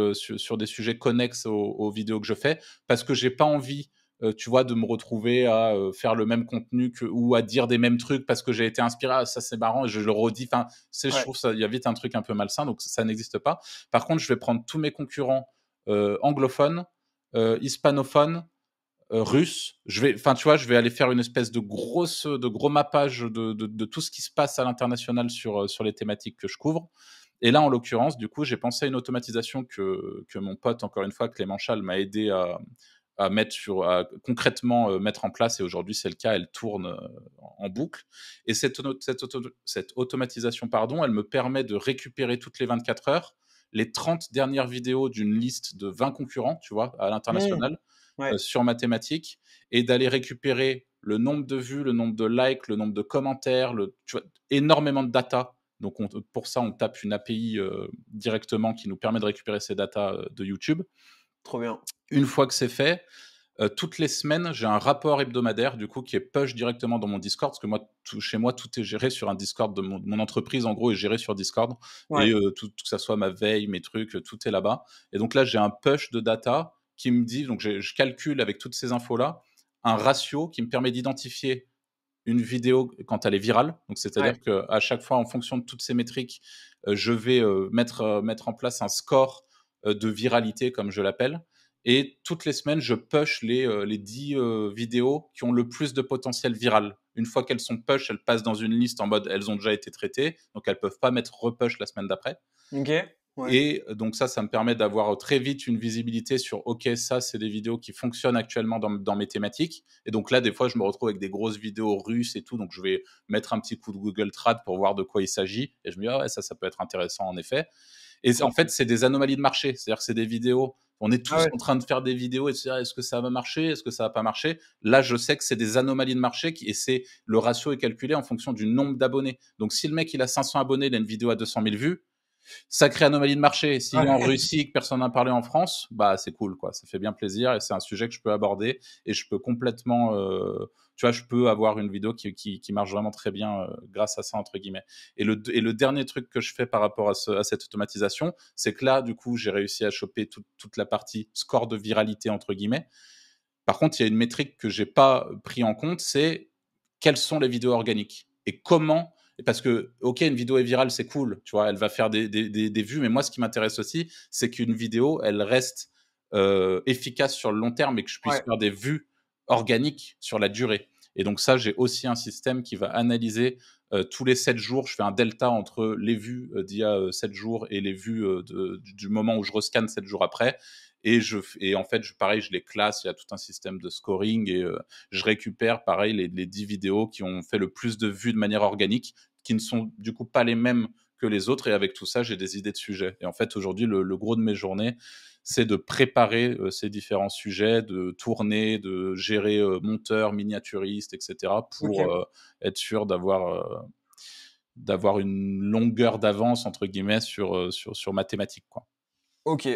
des sujets connexes aux vidéos que je fais, parce que j'ai pas envie, tu vois, de me retrouver à faire le même contenu ou à dire des mêmes trucs parce que j'ai été inspiré. Ah, ça c'est marrant, et je le redis. Enfin, je trouve ça, il y a vite un truc un peu malsain, donc ça n'existe pas. Par contre, je vais prendre tous mes concurrents anglophones, hispanophones, russe, tu vois, je vais aller faire une espèce de gros mappage de tout ce qui se passe à l'international sur les thématiques que je couvre. Et là, en l'occurrence, du coup, j'ai pensé à une automatisation que mon pote, encore une fois, Clément Chal, m'a aidé à concrètement mettre en place. Et aujourd'hui, c'est le cas, elle tourne en boucle. Et cette automatisation, elle me permet de récupérer toutes les 24 heures les 30 dernières vidéos d'une liste de 20 concurrents, tu vois, à l'international. Sur ma thématique, et d'aller récupérer le nombre de vues, le nombre de likes, le nombre de commentaires, tu vois, énormément de data. Donc pour ça, on tape une API directement qui nous permet de récupérer ces data de YouTube. Trop bien. Une fois que c'est fait, toutes les semaines, j'ai un rapport hebdomadaire du coup qui est push directement dans mon Discord, parce que moi, chez moi, tout est géré sur un Discord de mon entreprise, en gros, est géré sur Discord. Et tout, que ça soit ma veille, mes trucs, tout est là-bas. Et donc là, j'ai un push de data qui me dit, donc je calcule avec toutes ces infos-là, un ratio qui me permet d'identifier une vidéo quand elle est virale. Donc c'est-à-dire qu'à chaque fois, en fonction de toutes ces métriques, je vais mettre en place un score de viralité, comme je l'appelle. Et toutes les semaines, je push les 10 vidéos qui ont le plus de potentiel viral. Une fois qu'elles sont push, elles passent dans une liste en mode elles ont déjà été traitées, donc elles ne peuvent pas mettre repush la semaine d'après. Ok. Et donc ça me permet d'avoir très vite une visibilité sur ok, ça c'est des vidéos qui fonctionnent actuellement dans mes thématiques. Et donc là, des fois, je me retrouve avec des grosses vidéos russes et tout, donc je vais mettre un petit coup de Google Trad pour voir de quoi il s'agit. Et je me dis ah ouais, ça peut être intéressant en effet. Et en fait, c'est des anomalies de marché, c'est-à-dire que c'est des vidéos. On est tous en train de faire des vidéos et de se dire est-ce que ça va marcher, est-ce que ça va pas marcher. Là, je sais que c'est des anomalies de marché et le ratio est calculé en fonction du nombre d'abonnés. Donc si le mec il a 500 abonnés, il a une vidéo à 200 000 vues. Sacrée anomalie de marché. S'il est en Russie, que personne n'a parlé en France, bah c'est cool, quoi. Ça fait bien plaisir et c'est un sujet que je peux aborder et je peux complètement, tu vois, je peux avoir une vidéo qui marche vraiment très bien grâce à ça, entre guillemets. Et le dernier truc que je fais par rapport à cette automatisation, c'est que là, du coup, j'ai réussi à choper toute la partie score de viralité, entre guillemets. Par contre, il y a une métrique que j'ai pas pris en compte, c'est quelles sont les vidéos organiques et comment. Parce que, ok, une vidéo est virale, c'est cool, tu vois, elle va faire des vues, mais moi, ce qui m'intéresse aussi, c'est qu'une vidéo, elle reste efficace sur le long terme et que je puisse faire des vues organiques sur la durée. Et donc ça, j'ai aussi un système qui va analyser tous les 7 jours, je fais un delta entre les vues d'il y a 7 jours et les vues du moment où je rescanne 7 jours après. Et en fait, pareil, je les classe, il y a tout un système de scoring et je récupère, pareil, les 10 vidéos qui ont fait le plus de vues de manière organique, qui ne sont du coup pas les mêmes que les autres. Et avec tout ça, j'ai des idées de sujets. Et en fait, aujourd'hui, le gros de mes journées, c'est de préparer ces différents sujets, de tourner, de gérer monteur, miniaturiste, etc. pour être sûr d'avoir une longueur d'avance, entre guillemets, sur ma thématique, quoi. Ok.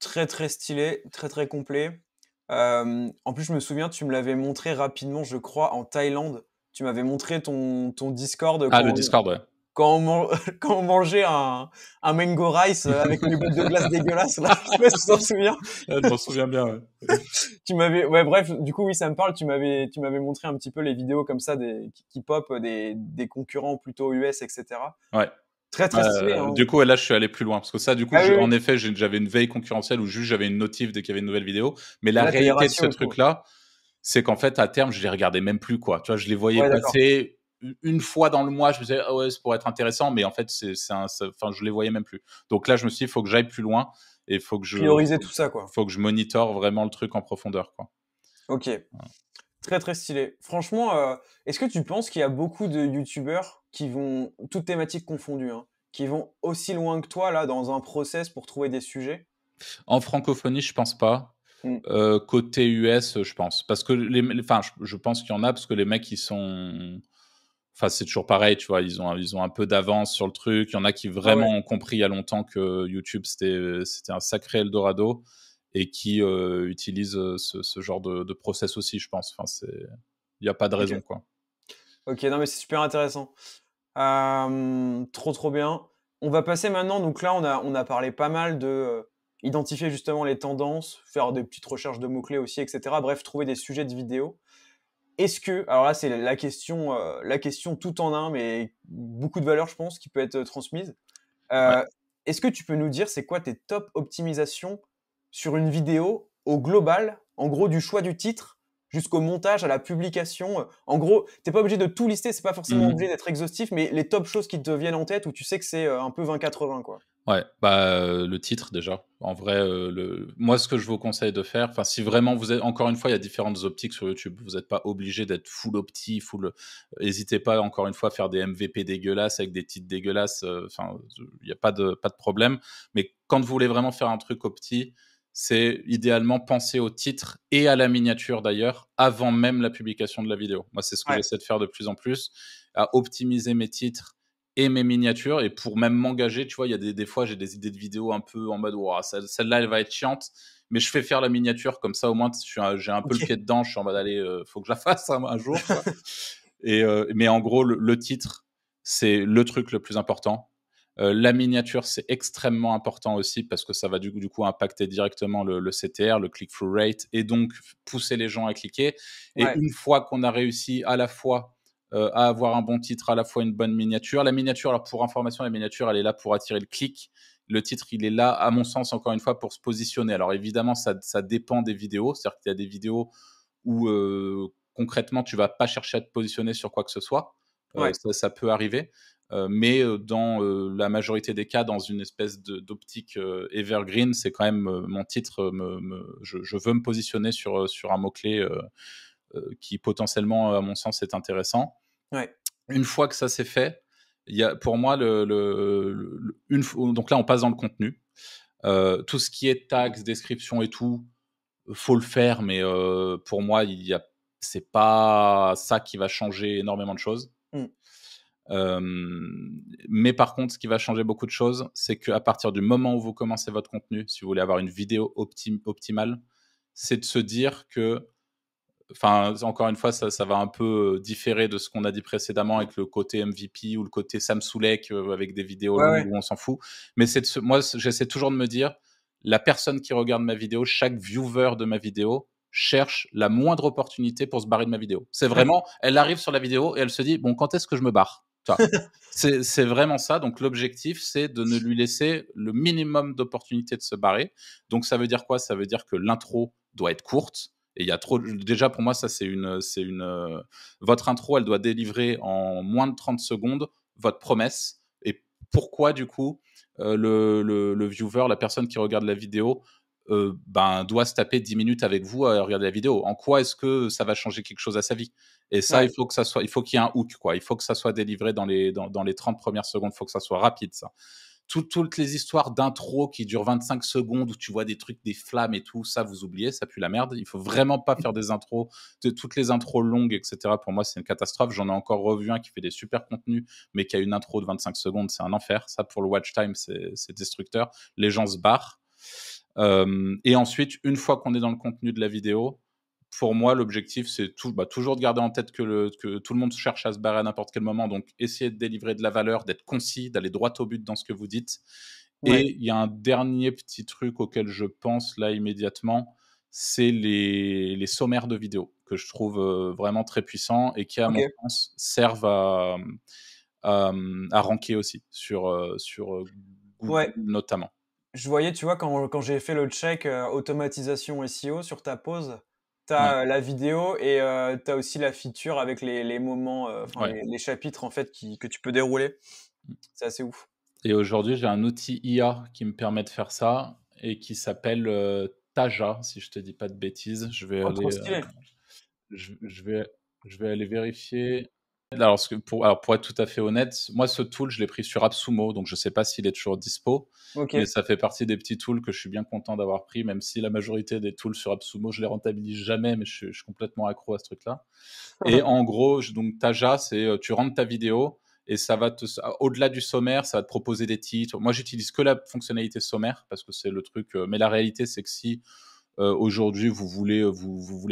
Très très stylé, très très complet. En plus, je me souviens, tu me l'avais montré rapidement, je crois, en Thaïlande. Tu m'avais montré ton Discord. Le Discord, ouais. Quand on mangeait un mango rice avec une boule de glace dégueulasse, là, je sais pas si tu t'en souviens. Je m'en souviens bien, ouais. Bref, du coup, oui, ça me parle. Tu m'avais montré un petit peu les vidéos comme ça qui pop des concurrents plutôt US, etc. Ouais. Très très stylé. Du coup, là, je suis allé plus loin parce que ça, du coup, en effet, j'avais une veille concurrentielle où juste j'avais une notif dès qu'il y avait une nouvelle vidéo. Mais la réalité de ce truc-là, c'est qu'en fait, à terme, je les regardais même plus, quoi. Tu vois, je les voyais passer une fois dans le mois. Je me disais, ah ouais, c'est pour être intéressant, mais en fait, je les voyais même plus. Donc là, je me suis dit, il faut que j'aille plus loin et il faut que prioriser tout ça, quoi. Faut que je monitore vraiment le truc en profondeur, quoi. Ok. Très, très stylé. Franchement, est-ce que tu penses qu'il y a beaucoup de youtubeurs qui vont, toutes thématiques confondues, hein, qui vont aussi loin que toi, là, dans un process pour trouver des sujets? En francophonie, je pense pas. Mmh. Côté US, je pense. Parce que enfin, je pense qu'il y en a, parce que les mecs, ils sont. Enfin, c'est toujours pareil, tu vois, ils ont un peu d'avance sur le truc. Il y en a qui Ah ouais, vraiment ont compris il y a longtemps que YouTube, c'était un sacré Eldorado et qui utilisent ce genre de process aussi, je pense. Enfin, il n'y a pas de raison, OK. quoi. OK, non, mais c'est super intéressant. Trop, trop bien. On va passer maintenant, donc là, on a parlé pas mal de, identifier justement les tendances, faire des petites recherches de mots-clés aussi, et cetera. Bref, trouver des sujets de vidéos. Est-ce que, alors là, c'est la question tout en un, mais beaucoup de valeur, je pense, qui peut être transmise. Ouais. Est-ce que tu peux nous dire c'est quoi tes top optimisations sur une vidéo au global, en gros du choix du titre jusqu'au montage, à la publication, en gros, t'es pas obligé de tout lister, c'est pas forcément Mhm. obligé d'être exhaustif, mais les top choses qui te viennent en tête où tu sais que c'est un peu 20-80 quoi. Ouais, bah, le titre déjà. En vrai, moi, ce que je vous conseille de faire, enfin, si vraiment vous êtes, encore une fois, il y a différentes optiques sur YouTube. Vous n'êtes pas obligé d'être full opti, full. N'hésitez pas, encore une fois, à faire des MVP dégueulasses avec des titres dégueulasses. Enfin, il n'y a pas de problème. Mais quand vous voulez vraiment faire un truc opti, c'est idéalement penser au titre et à la miniature d'ailleurs, avant même la publication de la vidéo. Moi, c'est ce que Ouais, j'essaie de faire de plus en plus, à optimiser mes titres et mes miniatures. Et pour même m'engager, tu vois, il y a des fois, j'ai des idées de vidéos un peu en mode, wow, celle-là, elle va être chiante, mais je fais faire la miniature, comme ça, au moins, j'ai un peu le pied OK. dedans, je suis en mode, allez, faut que je la fasse un jour, tu vois. Mais en gros, le titre, c'est le truc le plus important. La miniature, c'est extrêmement important aussi parce que ça va du coup impacter directement le CTR, le click-through rate, et donc pousser les gens à cliquer. Et Ouais, une fois qu'on a réussi à la fois à avoir un bon titre, à la fois une bonne miniature. La miniature, alors pour information, la miniature, elle est là pour attirer le clic. Le titre, il est là, à mon sens, encore une fois, pour se positionner. Alors évidemment, ça dépend des vidéos. C'est-à-dire qu'il y a des vidéos où concrètement, tu vas pas chercher à te positionner sur quoi que ce soit. ouais, Ça peut arriver. Mais dans la majorité des cas, dans une espèce d'optique evergreen, c'est quand même mon titre. Je veux me positionner sur un mot-clé qui potentiellement, à mon sens, est intéressant. ouais. Une fois que ça c'est fait, il y a pour moi donc là on passe dans le contenu. Tout ce qui est tags, description et tout, faut le faire, mais pour moi c'est pas ça qui va changer énormément de choses. Mmh. Mais par contre, ce qui va changer beaucoup de choses, c'est qu'à partir du moment où vous commencez votre contenu, si vous voulez avoir une vidéo optimale, c'est de se dire que, enfin, encore une fois, ça va un peu différer de ce qu'on a dit précédemment avec le côté MVP ou le côté Sam Soulek avec des vidéos Ouais, longues ouais. où on s'en fout. Mais moi, j'essaie toujours de me dire, la personne qui regarde ma vidéo, chaque viewer de ma vidéo, cherche la moindre opportunité pour se barrer de ma vidéo. C'est vraiment, elle arrive sur la vidéo et elle se dit, bon, quand est-ce que je me barre? Tu vois. C'est vraiment ça. Donc, l'objectif, c'est de ne lui laisser le minimum d'opportunités de se barrer. Donc, ça veut dire quoi? Ça veut dire que l'intro doit être courte. Et il y a trop. Déjà, pour moi, ça, votre intro, elle doit délivrer en moins de 30 secondes votre promesse. Et pourquoi, du coup, le viewer, la personne qui regarde la vidéo, doit se taper 10 minutes avec vous à regarder la vidéo. En quoi est-ce que ça va changer quelque chose à sa vie? Et ça, Ouais. il faut qu'il y ait un hook, quoi. Il faut que ça soit délivré dans les 30 premières secondes. Il faut que ça soit rapide, ça. Toutes les histoires d'intro qui durent 25 secondes où tu vois des trucs, des flammes et tout, ça, vous oubliez, ça pue la merde. Il faut vraiment pas faire des intros, toutes les intros longues, etc. Pour moi, c'est une catastrophe. J'en ai encore revu un qui fait des super contenus, mais qui a une intro de 25 secondes, c'est un enfer. Ça, pour le watch time, c'est destructeur. Les gens se barrent. Et ensuite, une fois qu'on est dans le contenu de la vidéo, pour moi, l'objectif, c'est toujours de garder en tête que tout le monde cherche à se barrer à n'importe quel moment. Donc, essayer de délivrer de la valeur, d'être concis, d'aller droit au but dans ce que vous dites. Et Ouais. il y a un dernier petit truc auquel je pense là immédiatement, c'est les sommaires de vidéos que je trouve vraiment très puissants et qui, à mon OK. sens, servent à ranker aussi sur Google Ouais. notamment. Je voyais, tu vois, quand j'ai fait le check, automatisation SEO sur ta pause, tu Ouais, as, la vidéo et tu as aussi la feature avec les moments, enfin ouais. les chapitres en fait que tu peux dérouler. C'est assez ouf. Et aujourd'hui, j'ai un outil IA qui me permet de faire ça et qui s'appelle Taja, si je te dis pas de bêtises. Je vais Oh, trop aller. stylé! je vais aller vérifier. Alors, pour être tout à fait honnête, moi, ce tool, je l'ai pris sur AppSumo, donc je ne sais pas s'il est toujours dispo, Ok. mais ça fait partie des petits tools que je suis bien content d'avoir pris, même si la majorité des tools sur AppSumo, je les rentabilise jamais, mais je suis complètement accro à ce truc-là. Et en gros, donc Taja, c'est tu rentres ta vidéo et ça va au-delà du sommaire, ça va te proposer des titres. Moi, j'utilise que la fonctionnalité sommaire parce que c'est le truc. Mais la réalité, c'est que si aujourd'hui vous voulez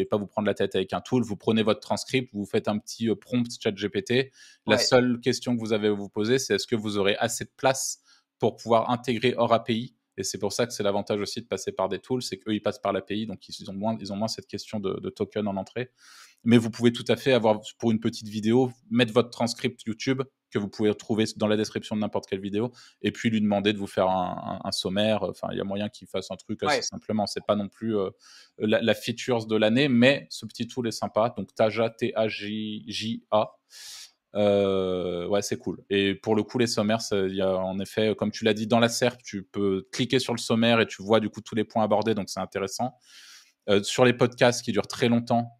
pas vous prendre la tête avec un tool, vous prenez votre transcript, vous faites un petit prompt ChatGPT. La Ouais. seule question que vous avez à vous poser, c'est est-ce que vous aurez assez de place pour pouvoir intégrer hors API. Et c'est pour ça que c'est l'avantage aussi de passer par des tools, c'est qu'eux, ils passent par l'API, donc ils ont moins cette question de token en entrée. Mais vous pouvez tout à fait avoir, pour une petite vidéo, mettre votre transcript YouTube que vous pouvez retrouver dans la description de n'importe quelle vidéo, et puis lui demander de vous faire un sommaire. Enfin, il y a moyen qu'il fasse un truc assez simplement. C'est pas non plus la features de l'année, mais ce petit tool est sympa. Donc Taja, T-A-J-J-A. Ouais, c'est cool. Et pour le coup, les sommaires, il y a en effet, comme tu l'as dit, dans la SERP, tu peux cliquer sur le sommaire et tu vois du coup tous les points abordés, donc c'est intéressant. Sur les podcasts qui durent très longtemps,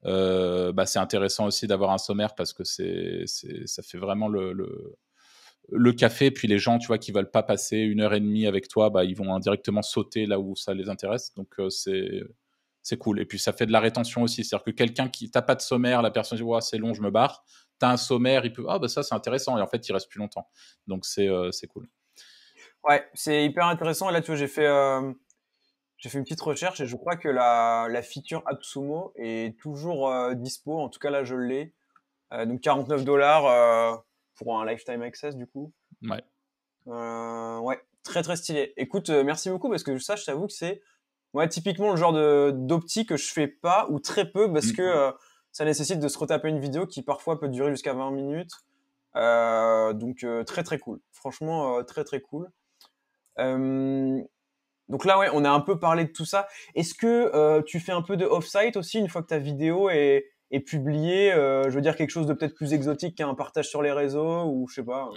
c'est intéressant aussi d'avoir un sommaire parce que ça fait vraiment le café. Puis les gens, tu vois, qui veulent pas passer 1 heure et demie avec toi, ils vont indirectement sauter là où ça les intéresse. Donc c'est cool. Et puis ça fait de la rétention aussi. C'est-à-dire que quelqu'un qui t'a pas de sommaire, la personne dit ouais, c'est long, je me barre. T'as un sommaire, il peut ça c'est intéressant, et en fait il reste plus longtemps. Donc c'est cool. Ouais, c'est hyper intéressant. Et là, tu vois, j'ai fait une petite recherche et je crois que la feature AppSumo est toujours dispo. En tout cas, là, je l'ai. Donc $49 pour un lifetime access, du coup. Ouais. Ouais, très très stylé. Écoute, merci beaucoup parce que ça, je t'avoue que c'est typiquement le genre d'optique que je fais pas ou très peu parce que ça nécessite de se retaper une vidéo qui parfois peut durer jusqu'à 20 minutes. Donc très très cool. Franchement, très très cool. Donc là, ouais, on a un peu parlé de tout ça. Est-ce que tu fais un peu de off-site aussi une fois que ta vidéo est publiée, je veux dire quelque chose de peut-être plus exotique qu'un partage sur les réseaux ou je sais pas.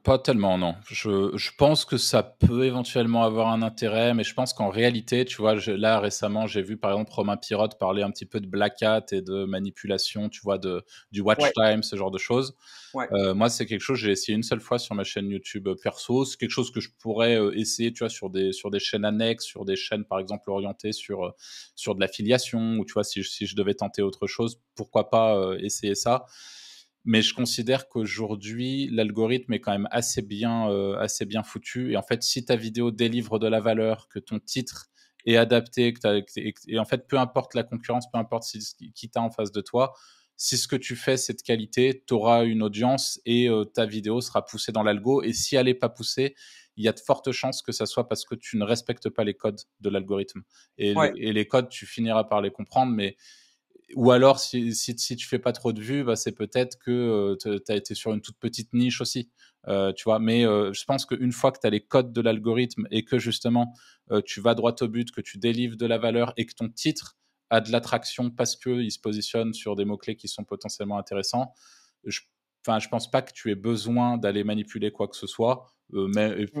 Pas tellement, non. Je pense que ça peut éventuellement avoir un intérêt, mais je pense qu'en réalité, tu vois, là récemment, j'ai vu par exemple Romain Pirotte parler un petit peu de Black Hat et de manipulation, tu vois, du watch time, ce genre de choses. Ouais. Moi, c'est quelque chose que j'ai essayé une seule fois sur ma chaîne YouTube perso. C'est quelque chose que je pourrais essayer, tu vois, sur des chaînes annexes, sur des chaînes par exemple orientées sur de l'affiliation, ou tu vois, si je devais tenter autre chose, pourquoi pas essayer ça. Mais je considère qu'aujourd'hui, l'algorithme est quand même assez bien foutu. Et en fait, si ta vidéo délivre de la valeur, que ton titre est adapté, et en fait, peu importe la concurrence, peu importe qui t'as en face de toi, si ce que tu fais, c'est de qualité, tu auras une audience et ta vidéo sera poussée dans l'algo. Et si elle n'est pas poussée, il y a de fortes chances que ça soit parce que tu ne respectes pas les codes de l'algorithme. Et les codes, tu finiras par les comprendre, mais ou alors, si tu fais pas trop de vues, c'est peut-être que tu as été sur une toute petite niche aussi. Tu vois, mais je pense qu'une fois que tu as les codes de l'algorithme et que justement tu vas droit au but, que tu délivres de la valeur et que ton titre a de l'attraction parce qu'il se positionne sur des mots-clés qui sont potentiellement intéressants, je pense pas que tu aies besoin d'aller manipuler quoi que ce soit, mais je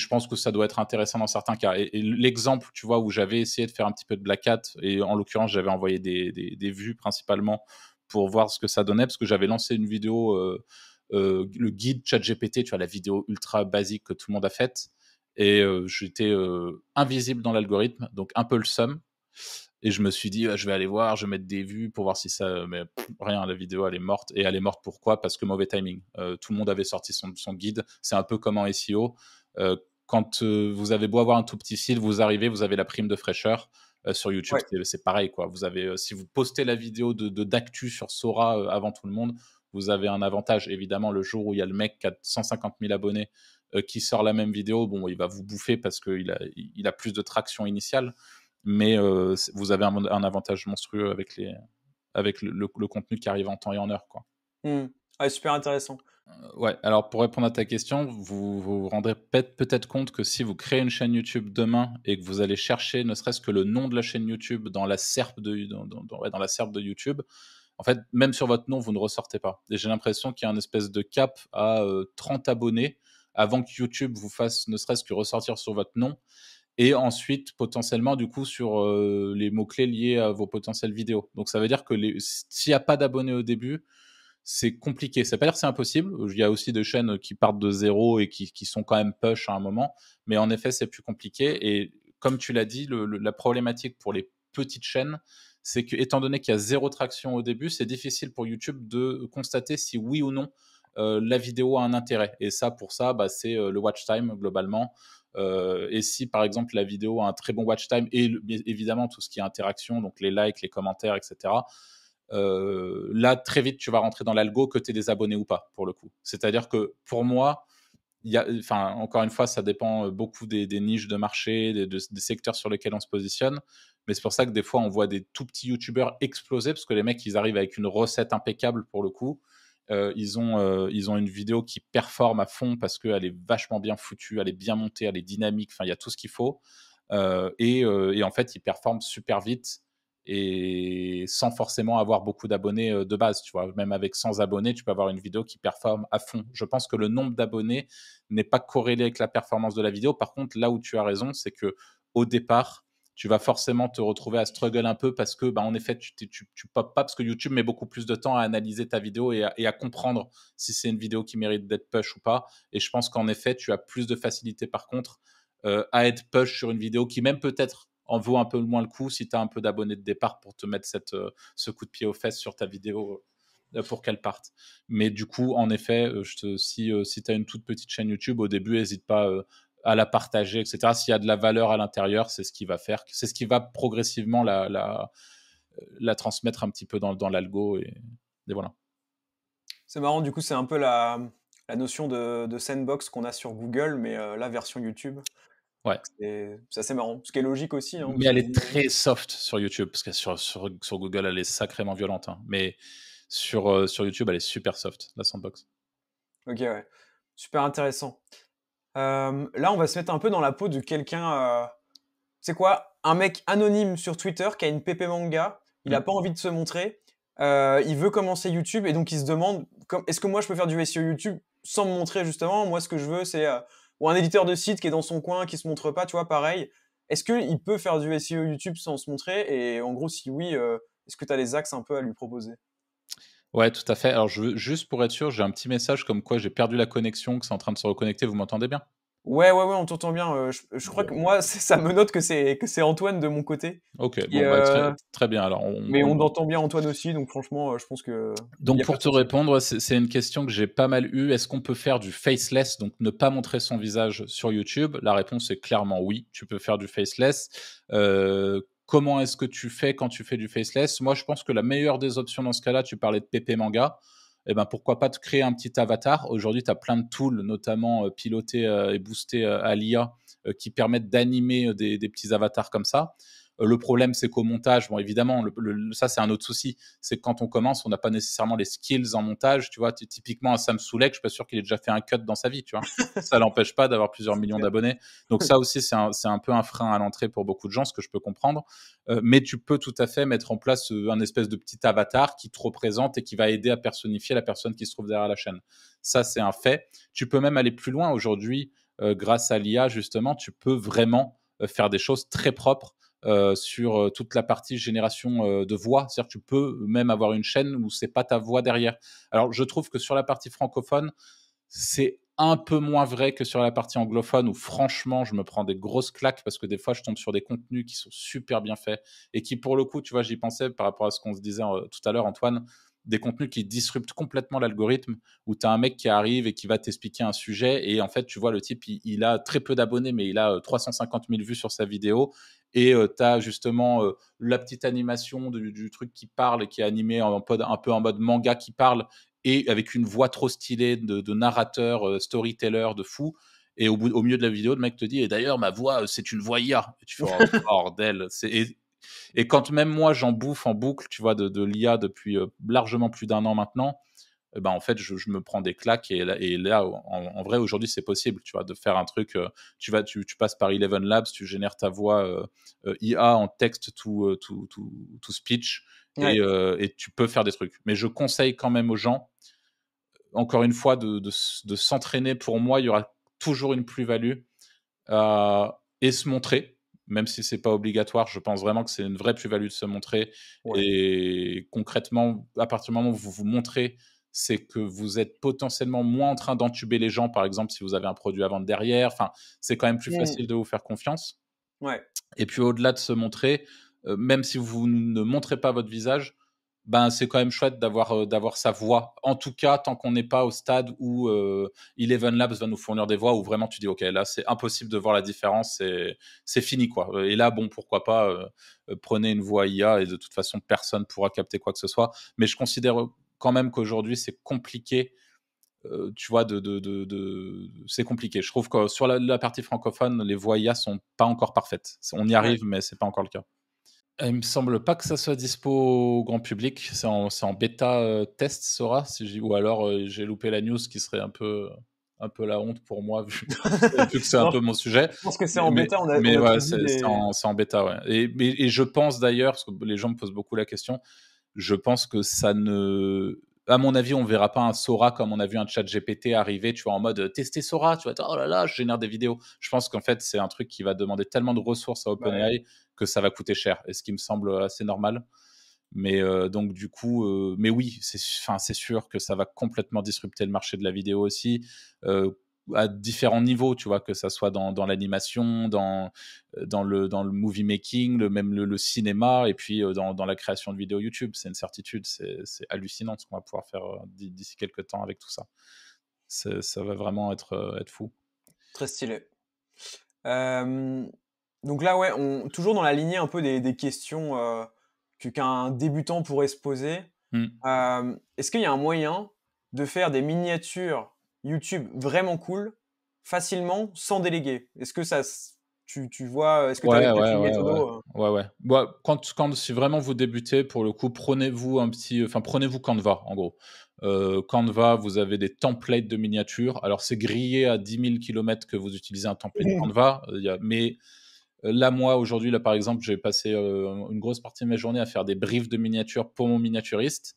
pense que ça doit être intéressant dans certains cas. Et l'exemple, tu vois, où j'avais essayé de faire un petit peu de Black Hat, et en l'occurrence, j'avais envoyé des vues principalement pour voir ce que ça donnait, parce que j'avais lancé une vidéo, le guide ChatGPT, tu vois, la vidéo ultra basique que tout le monde a faite, et j'étais invisible dans l'algorithme, donc un peu le seum. Et je me suis dit, je vais aller voir, je vais mettre des vues pour voir si ça. Mais rien, la vidéo, elle est morte. Et elle est morte pourquoi ? Parce que mauvais timing. Tout le monde avait sorti son guide. C'est un peu comme en SEO. Quand vous avez beau avoir un tout petit site, vous arrivez, vous avez la prime de fraîcheur. Sur YouTube, c'est pareil, quoi. Vous avez, si vous postez la vidéo d'actu sur Sora avant tout le monde, vous avez un avantage. Évidemment, le jour où il y a le mec qui a 150 000 abonnés qui sort la même vidéo, bon, il va vous bouffer parce qu'il a plus de traction initiale. Mais vous avez un avantage monstrueux avec le contenu qui arrive en temps et en heure, quoi. Ouais, super intéressant. Ouais, alors pour répondre à ta question, vous vous rendrez peut-être compte que si vous créez une chaîne YouTube demain et que vous allez chercher ne serait-ce que le nom de la chaîne YouTube dans la SERP dans la SERP de YouTube, en fait, même sur votre nom, vous ne ressortez pas. Et j'ai l'impression qu'il y a un espèce de cap à 30 abonnés avant que YouTube vous fasse ne serait-ce que ressortir sur votre nom. et ensuite potentiellement du coup sur les mots-clés liés à vos potentielles vidéos. Donc ça veut dire que s'il n'y a pas d'abonnés au début, c'est compliqué. Ça veut pas dire que c'est impossible. Il y a aussi des chaînes qui partent de zéro et qui sont quand même push à un moment, mais en effet c'est plus compliqué. Et comme tu l'as dit, la problématique pour les petites chaînes, c'est que étant donné qu'il y a zéro traction au début, c'est difficile pour YouTube de constater si oui ou non la vidéo a un intérêt. Et ça, pour ça, c'est le watch time globalement. Et si par exemple la vidéo a un très bon watch time et évidemment tout ce qui est interaction, donc les likes, les commentaires, etc. Là très vite tu vas rentrer dans l'algo que tu es des abonnés ou pas pour le coup. C'est-à-dire que pour moi, encore une fois, ça dépend beaucoup des niches de marché, des secteurs sur lesquels on se positionne. Mais c'est pour ça que des fois, on voit des tout petits youtubeurs exploser parce que les mecs, ils arrivent avec une recette impeccable pour le coup. Ils ont une vidéo qui performe à fond parce qu'elle est vachement bien foutue, elle est bien montée, elle est dynamique, enfin, il y a tout ce qu'il faut. Et en fait, ils performent super vite et sans forcément avoir beaucoup d'abonnés de base. Tu vois, même avec 100 abonnés, tu peux avoir une vidéo qui performe à fond. Je pense que le nombre d'abonnés n'est pas corrélé avec la performance de la vidéo. Par contre, là où tu as raison, c'est que au départ, tu vas forcément te retrouver à struggle un peu parce que, en effet, tu pop pas parce que YouTube met beaucoup plus de temps à analyser ta vidéo et à comprendre si c'est une vidéo qui mérite d'être push ou pas. Et je pense qu'en effet, tu as plus de facilité par contre à être push sur une vidéo qui même peut-être en vaut un peu moins le coup si tu as un peu d'abonnés de départ pour te mettre ce coup de pied aux fesses sur ta vidéo pour qu'elle parte. Mais du coup, en effet, si tu as une toute petite chaîne YouTube, au début, n'hésite pas à la partager, etc. S'il y a de la valeur à l'intérieur, c'est ce qui va faire, c'est ce qui va progressivement la transmettre un petit peu dans l'algo et voilà. C'est marrant, du coup, c'est un peu la notion de sandbox qu'on a sur Google, mais la version YouTube. Ouais. C'est assez marrant, ce qui est logique aussi. Hein, mais elle est très soft sur YouTube, parce que sur Google, elle est sacrément violente. Hein. Mais sur YouTube, elle est super soft, la sandbox. Ok, ouais. Super intéressant. Là, on va se mettre un peu dans la peau de quelqu'un... c'est quoi? Un mec anonyme sur Twitter qui a une pépé manga, il n'a pas envie de se montrer, il veut commencer YouTube et donc il se demande est-ce que moi je peux faire du SEO YouTube sans me montrer justement? Moi, ce que je veux, c'est ou un éditeur de site qui est dans son coin, qui se montre pas, tu vois, pareil. Est-ce qu'il peut faire du SEO YouTube sans se montrer? Et en gros, si oui, est-ce que tu as les axes un peu à lui proposer? Ouais, tout à fait. Alors, juste pour être sûr, j'ai un petit message comme quoi j'ai perdu la connexion, que c'est en train de se reconnecter. Vous m'entendez bien? Ouais, on t'entend bien. Je crois que moi, ça me note que c'est Antoine de mon côté. Ok, Qui, très bien. Alors, mais on entend bien Antoine aussi, donc franchement, je pense que... Donc pour te répondre, c'est une question que j'ai pas mal eue. Est-ce qu'on peut faire du faceless, donc ne pas montrer son visage sur YouTube? La réponse est clairement oui, tu peux faire du faceless. Comment est-ce que tu fais quand tu fais du faceless? Moi, je pense que la meilleure des options dans ce cas-là, tu parlais de PP Manga, pourquoi pas te créer un petit avatar. Aujourd'hui, tu as plein de tools, notamment pilotés et boostés à l'IA, qui permettent d'animer des petits avatars comme ça. Le problème, c'est qu'au montage, bon, évidemment, ça, c'est un autre souci. C'est que quand on commence, on n'a pas nécessairement les skills en montage. Tu vois, typiquement, un Sam Soulek, je suis pas sûr qu'il ait déjà fait un cut dans sa vie, tu vois. Ça l'empêche pas d'avoir plusieurs millions d'abonnés. Donc ça aussi, c'est un peu un frein à l'entrée pour beaucoup de gens, ce que je peux comprendre. Mais tu peux tout à fait mettre en place un espèce de petit avatar qui te représente et qui va aider à personnifier la personne qui se trouve derrière la chaîne. Ça, c'est un fait. Tu peux même aller plus loin aujourd'hui, grâce à l'IA, justement, tu peux vraiment faire des choses très propres sur toute la partie génération de voix. C'est-à-dire que tu peux même avoir une chaîne où c'est pas ta voix derrière. Alors, je trouve que sur la partie francophone, c'est un peu moins vrai que sur la partie anglophone où franchement, je me prends des grosses claques parce que des fois, je tombe sur des contenus qui sont super bien faits et qui, pour le coup, tu vois, j'y pensais par rapport à ce qu'on se disait tout à l'heure, Antoine, des contenus qui disruptent complètement l'algorithme, où tu as un mec qui arrive et qui va t'expliquer un sujet et en fait, tu vois, le type, il a très peu d'abonnés, mais il a 350 000 vues sur sa vidéo et tu as justement la petite animation du truc qui parle et qui est animé un peu en mode manga qui parle et avec une voix trop stylée de narrateur, storyteller de fou. Et au milieu de la vidéo, le mec te dit « Et d'ailleurs, ma voix, c'est une voix IA. » Et tu fais « Oh, bordel !» Et quand même moi, j'en bouffe en boucle, tu vois, de l'IA depuis largement plus d'1 an maintenant, en fait, je me prends des claques. Et là en vrai, aujourd'hui, c'est possible, tu vois, de faire un truc. Tu passes par Eleven Labs, tu génères ta voix IA en texte to speech, Ouais. et tu peux faire des trucs. Mais je conseille quand même aux gens, encore une fois, de s'entraîner. Pour moi, il y aura toujours une plus-value à et se montrer, même si c'est pas obligatoire. Je pense vraiment que c'est une vraie plus-value de se montrer. Et concrètement, à partir du moment où vous vous montrez, c'est que vous êtes potentiellement moins en train d'entuber les gens, par exemple, si vous avez un produit à vendre derrière. Enfin, c'est quand même plus facile de vous faire confiance. Et puis, au-delà de se montrer, même si vous ne montrez pas votre visage, ben, c'est quand même chouette d'avoir sa voix. En tout cas, tant qu'on n'est pas au stade où Eleven Labs va nous fournir des voix où vraiment tu dis, OK, là, c'est impossible de voir la différence, c'est fini, quoi. Et là, bon, pourquoi pas, prenez une voix IA et de toute façon, personne pourra capter quoi que ce soit. Mais je considère quand même qu'aujourd'hui, c'est compliqué. Tu vois, c'est compliqué. Je trouve que sur la partie francophone, les voix IA sont pas encore parfaites. On y arrive, mais c'est pas encore le cas. Il me semble pas que ça soit dispo au grand public. C'est en bêta test, Sora, ou alors j'ai loupé la news, qui serait un peu la honte pour moi, vu que c'est un peu mon sujet. Je pense que c'est en bêta. Mais ouais, c'est en bêta, ouais. Et je pense d'ailleurs, parce que les gens me posent beaucoup la question, je pense que ça ne... À mon avis, on verra pas un Sora comme on a vu un ChatGPT arriver, tu vois, en mode tester Sora, tu vois, oh là là, je génère des vidéos. Je pense qu'en fait, c'est un truc qui va demander tellement de ressources à OpenAI que ça va coûter cher, et ce qui me semble assez normal. Mais donc du coup, mais oui, c'est sûr que ça va complètement disrupter le marché de la vidéo aussi, à différents niveaux, tu vois, que ça soit dans l'animation, dans le movie making, même le cinéma, et puis dans la création de vidéos YouTube. C'est une certitude, c'est hallucinant ce qu'on va pouvoir faire d'ici quelques temps avec tout ça. Ça va vraiment être fou. Très stylé. Donc là, ouais, toujours dans la lignée un peu des questions qu'un débutant pourrait se poser. Est-ce qu'il y a un moyen de faire des miniatures YouTube vraiment cool, facilement, sans déléguer? Est-ce que tu vois, est-ce que tu avais peut-être une méthode? Ouais. Bah, si vraiment vous débutez, pour le coup, prenez-vous Canva, en gros. Canva, vous avez des templates de miniatures. Alors, c'est grillé à 10 000 km que vous utilisez un template Canva, mais là, moi, aujourd'hui, là, par exemple, j'ai passé une grosse partie de ma journée à faire des briefs de miniatures pour mon miniaturiste.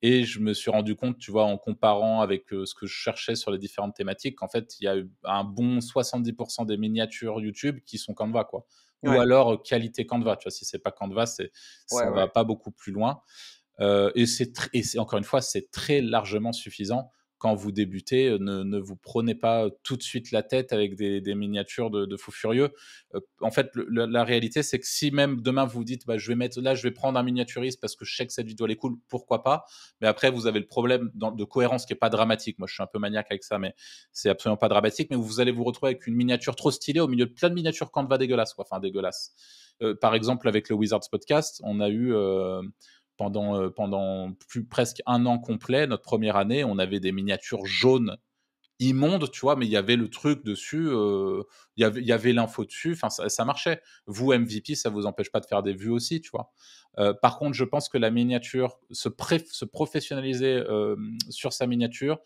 Et je me suis rendu compte, tu vois, en comparant avec ce que je cherchais sur les différentes thématiques, qu'en fait, il y a un bon 70% des miniatures YouTube qui sont Canva, quoi. Ou alors qualité Canva, tu vois. Si c'est pas Canva, ça va pas beaucoup plus loin. Et encore une fois, c'est très largement suffisant. Quand vous débutez, ne vous prenez pas tout de suite la tête avec des miniatures de fous furieux. En fait, la réalité, c'est que si même demain vous dites, je vais prendre un miniaturiste parce que je sais que cette vidéo elle est cool, pourquoi pas. Mais après, vous avez le problème de cohérence qui est pas dramatique. Moi, je suis un peu maniaque avec ça, mais c'est absolument pas dramatique. Mais vous allez vous retrouver avec une miniature trop stylée au milieu de plein de miniatures Canva dégueulasses, quoi. Enfin, dégueulasses. Par exemple, avec le Wizards Podcast, on a eu pendant presque un an complet, notre première année, on avait des miniatures jaunes immondes, tu vois, mais il y avait le truc dessus, il y avait l'info dessus, enfin ça marchait. Vous, MVP, ça vous empêche pas de faire des vues aussi, tu vois. Par contre, je pense que la miniature, se professionnaliser sur sa miniature,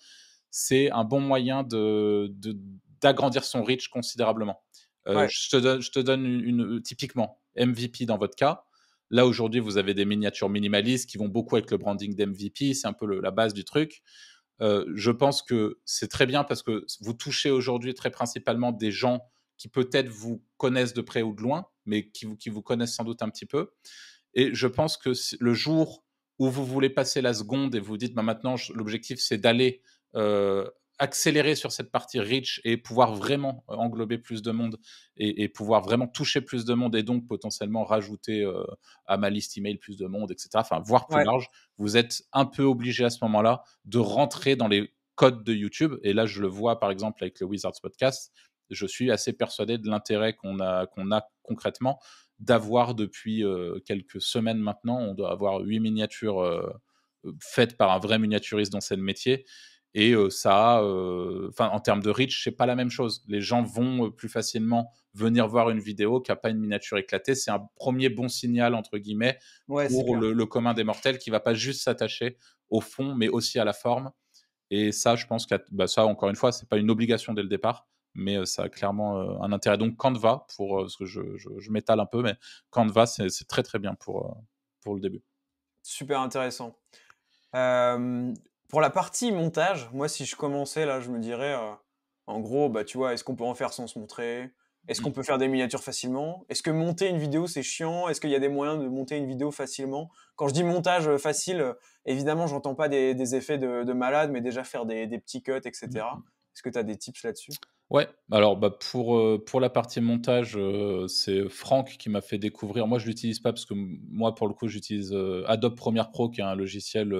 c'est un bon moyen d'agrandir son reach considérablement. Je te donne typiquement MVP dans votre cas. Là, aujourd'hui, vous avez des miniatures minimalistes qui vont beaucoup avec le branding d'MVP. C'est un peu la base du truc. Je pense que c'est très bien parce que vous touchez aujourd'hui très principalement des gens qui peut-être vous connaissent de près ou de loin, mais qui vous connaissent sans doute un petit peu. Et je pense que le jour où vous voulez passer la seconde et vous dites, maintenant, l'objectif, c'est d'aller accélérer sur cette partie reach et pouvoir vraiment englober plus de monde et pouvoir vraiment toucher plus de monde et donc potentiellement rajouter à ma liste email plus de monde, etc. Enfin, voire plus large, vous êtes un peu obligé à ce moment-là de rentrer dans les codes de YouTube. Et là, je le vois par exemple avec le Wizards Podcast. Je suis assez persuadé de l'intérêt qu'on a concrètement d'avoir depuis quelques semaines maintenant. On doit avoir 8 miniatures faites par un vrai miniaturiste dans ce métier. Et ça a, en termes de reach, c'est pas la même chose. Les gens vont plus facilement venir voir une vidéo qui n'a pas une miniature éclatée. C'est un premier bon signal, entre guillemets, pour le commun des mortels qui va pas juste s'attacher au fond, mais aussi à la forme. Et ça, je pense que ça, encore une fois, c'est pas une obligation dès le départ, mais ça a clairement un intérêt. Donc Canva, parce que je m'étale un peu, mais Canva, c'est très très bien pour le début. Super intéressant. Pour la partie montage, moi, si je commençais là, je me dirais, en gros, tu vois, est-ce qu'on peut en faire sans se montrer? Est-ce qu'on peut faire des miniatures facilement? Est-ce que monter une vidéo, c'est chiant? Est-ce qu'il y a des moyens de monter une vidéo facilement? Quand je dis montage facile, évidemment, j'entends pas des effets de malade, mais déjà faire des petits cuts, etc. Est-ce que tu as des tips là-dessus? Ouais, alors pour la partie montage, c'est Franck qui m'a fait découvrir. Moi, je l'utilise pas parce que moi, pour le coup, j'utilise Adobe Premiere Pro, qui est un logiciel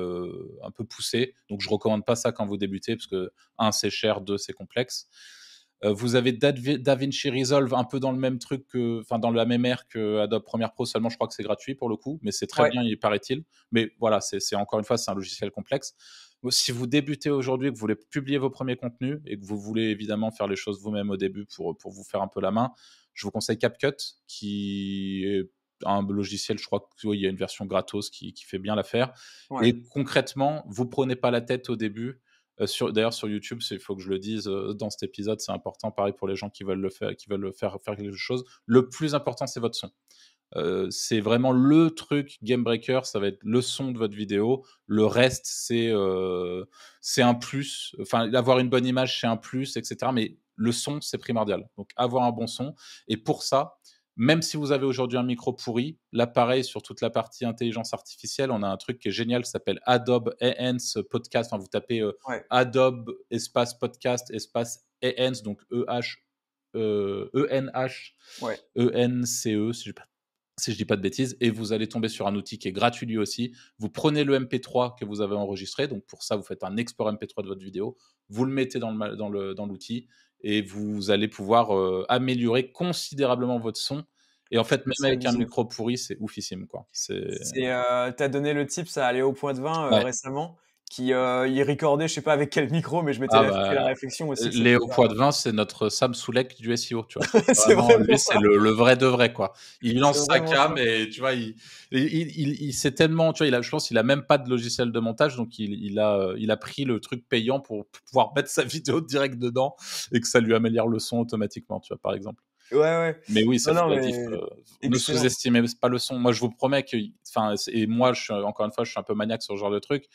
un peu poussé. Donc, je recommande pas ça quand vous débutez parce que, un, c'est cher, deux, c'est complexe. Vous avez DaVinci Resolve, un peu dans le même truc dans la même ère que Adobe Premiere Pro, seulement je crois que c'est gratuit pour le coup, mais c'est très bien, il paraît-il. Mais voilà, c'est encore une fois, c'est un logiciel complexe. Si vous débutez aujourd'hui, que vous voulez publier vos premiers contenus et que vous voulez évidemment faire les choses vous-même au début pour vous faire un peu la main, je vous conseille CapCut, qui est un logiciel, je crois qu'il y a une version gratos qui fait bien l'affaire. Ouais. Et concrètement, vous prenez pas la tête au début. D'ailleurs, sur YouTube, il faut que je le dise dans cet épisode, c'est important, pareil pour les gens qui veulent le faire, faire quelque chose. Le plus important, c'est votre son. C'est vraiment le truc game breaker, ça va être le son de votre vidéo. Le reste, c'est un plus. Enfin, avoir une bonne image, c'est un plus, etc. Mais le son, c'est primordial. Donc, avoir un bon son. Et pour ça, même si vous avez aujourd'hui un micro pourri, là, pareil, sur toute la partie intelligence artificielle, on a un truc qui est génial qui s'appelle Adobe Enhance Podcast. Enfin, vous tapez Adobe espace podcast espace Enhance, donc E-H, E-N-H, E-N-C-E, si je dis pas de bêtises, et vous allez tomber sur un outil qui est gratuit lui aussi. Vous prenez le MP3 que vous avez enregistré, donc pour ça, vous faites un export MP3 de votre vidéo, vous le mettez dans l'outil, et vous allez pouvoir améliorer considérablement votre son. Et en fait, même avec un micro pourri, c'est oufissime, quoi. T'as donné le tip, ça allait au point de 20 récemment, qui il recordait, je sais pas avec quel micro, mais je m'étais fait la réflexion aussi. Léo Poitvin, c'est notre Sam Soulek du SEO, tu vois. C'est vraiment lui, c'est le vrai de vrai, quoi. Il lance sa cam ça. et tu vois, il sait tellement, tu vois, je pense qu'il a même pas de logiciel de montage, donc il a pris le truc payant pour pouvoir mettre sa vidéo direct dedans et que ça lui améliore le son automatiquement, tu vois, par exemple. Ouais. Mais oui, ça fait la diff. Ne sous-estimez pas le son. Moi, je vous promets que, et moi, encore une fois, je suis un peu maniaque sur ce genre de truc,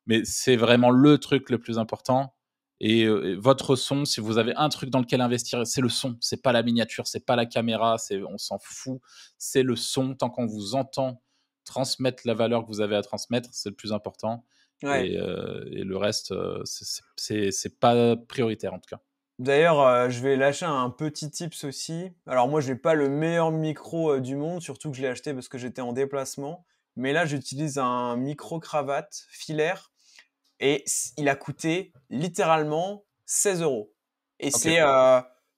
mais c'est vraiment le truc le plus important. Et votre son, si vous avez un truc dans lequel investir, c'est le son. C'est pas la miniature, c'est pas la caméra, on s'en fout. C'est le son. Tant qu'on vous entend transmettre la valeur que vous avez à transmettre, c'est le plus important. Ouais. Et le reste, c'est pas prioritaire en tout cas. D'ailleurs, je vais lâcher un petit tips aussi. Alors moi, j'ai pas le meilleur micro du monde, surtout que je l'ai acheté parce que j'étais en déplacement. Mais là, j'utilise un micro-cravate filaire et il a coûté littéralement 16 €. Et c'est,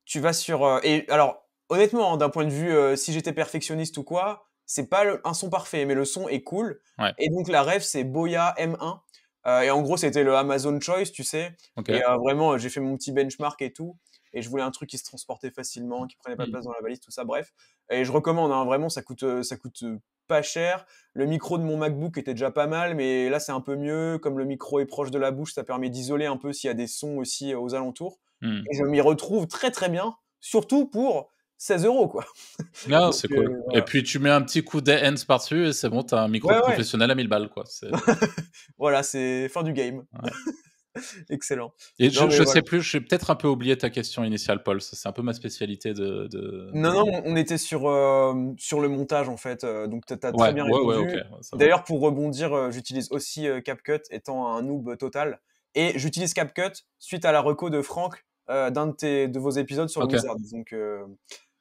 tu vas sur... et alors, honnêtement, d'un point de vue, si j'étais perfectionniste ou quoi, c'est pas un son parfait, mais le son est cool. Ouais. Et donc la ref, c'est Boya M1. Et en gros, c'était le Amazon Choice, tu sais. Okay. Et vraiment, j'ai fait mon petit benchmark et tout. Et je voulais un truc qui se transportait facilement, qui prenait pas de place dans la valise, tout ça, bref. Et je recommande, hein, vraiment, ça coûte pas cher. Le micro de mon MacBook était déjà pas mal, mais là, c'est un peu mieux. Comme le micro est proche de la bouche, ça permet d'isoler un peu s'il y a des sons aussi aux alentours. Et je m'y retrouve très, très bien, surtout pour 16 €, quoi. Non, c'est cool. Voilà. Et puis, tu mets un petit coup d'Enhance par-dessus et c'est bon, t'as un micro professionnel à 1000 balles, quoi. Voilà, c'est fin du game. Ouais. Excellent. Et je sais plus, j'ai peut-être un peu oublié ta question initiale, Paul. Ça, c'est un peu ma spécialité Non, on était sur le montage, en fait. Donc, t'as très bien répondu. Okay, d'ailleurs, pour rebondir, j'utilise aussi CapCut, étant un noob total. Et j'utilise CapCut suite à la reco de Franck, d'un de vos épisodes sur le Wizard.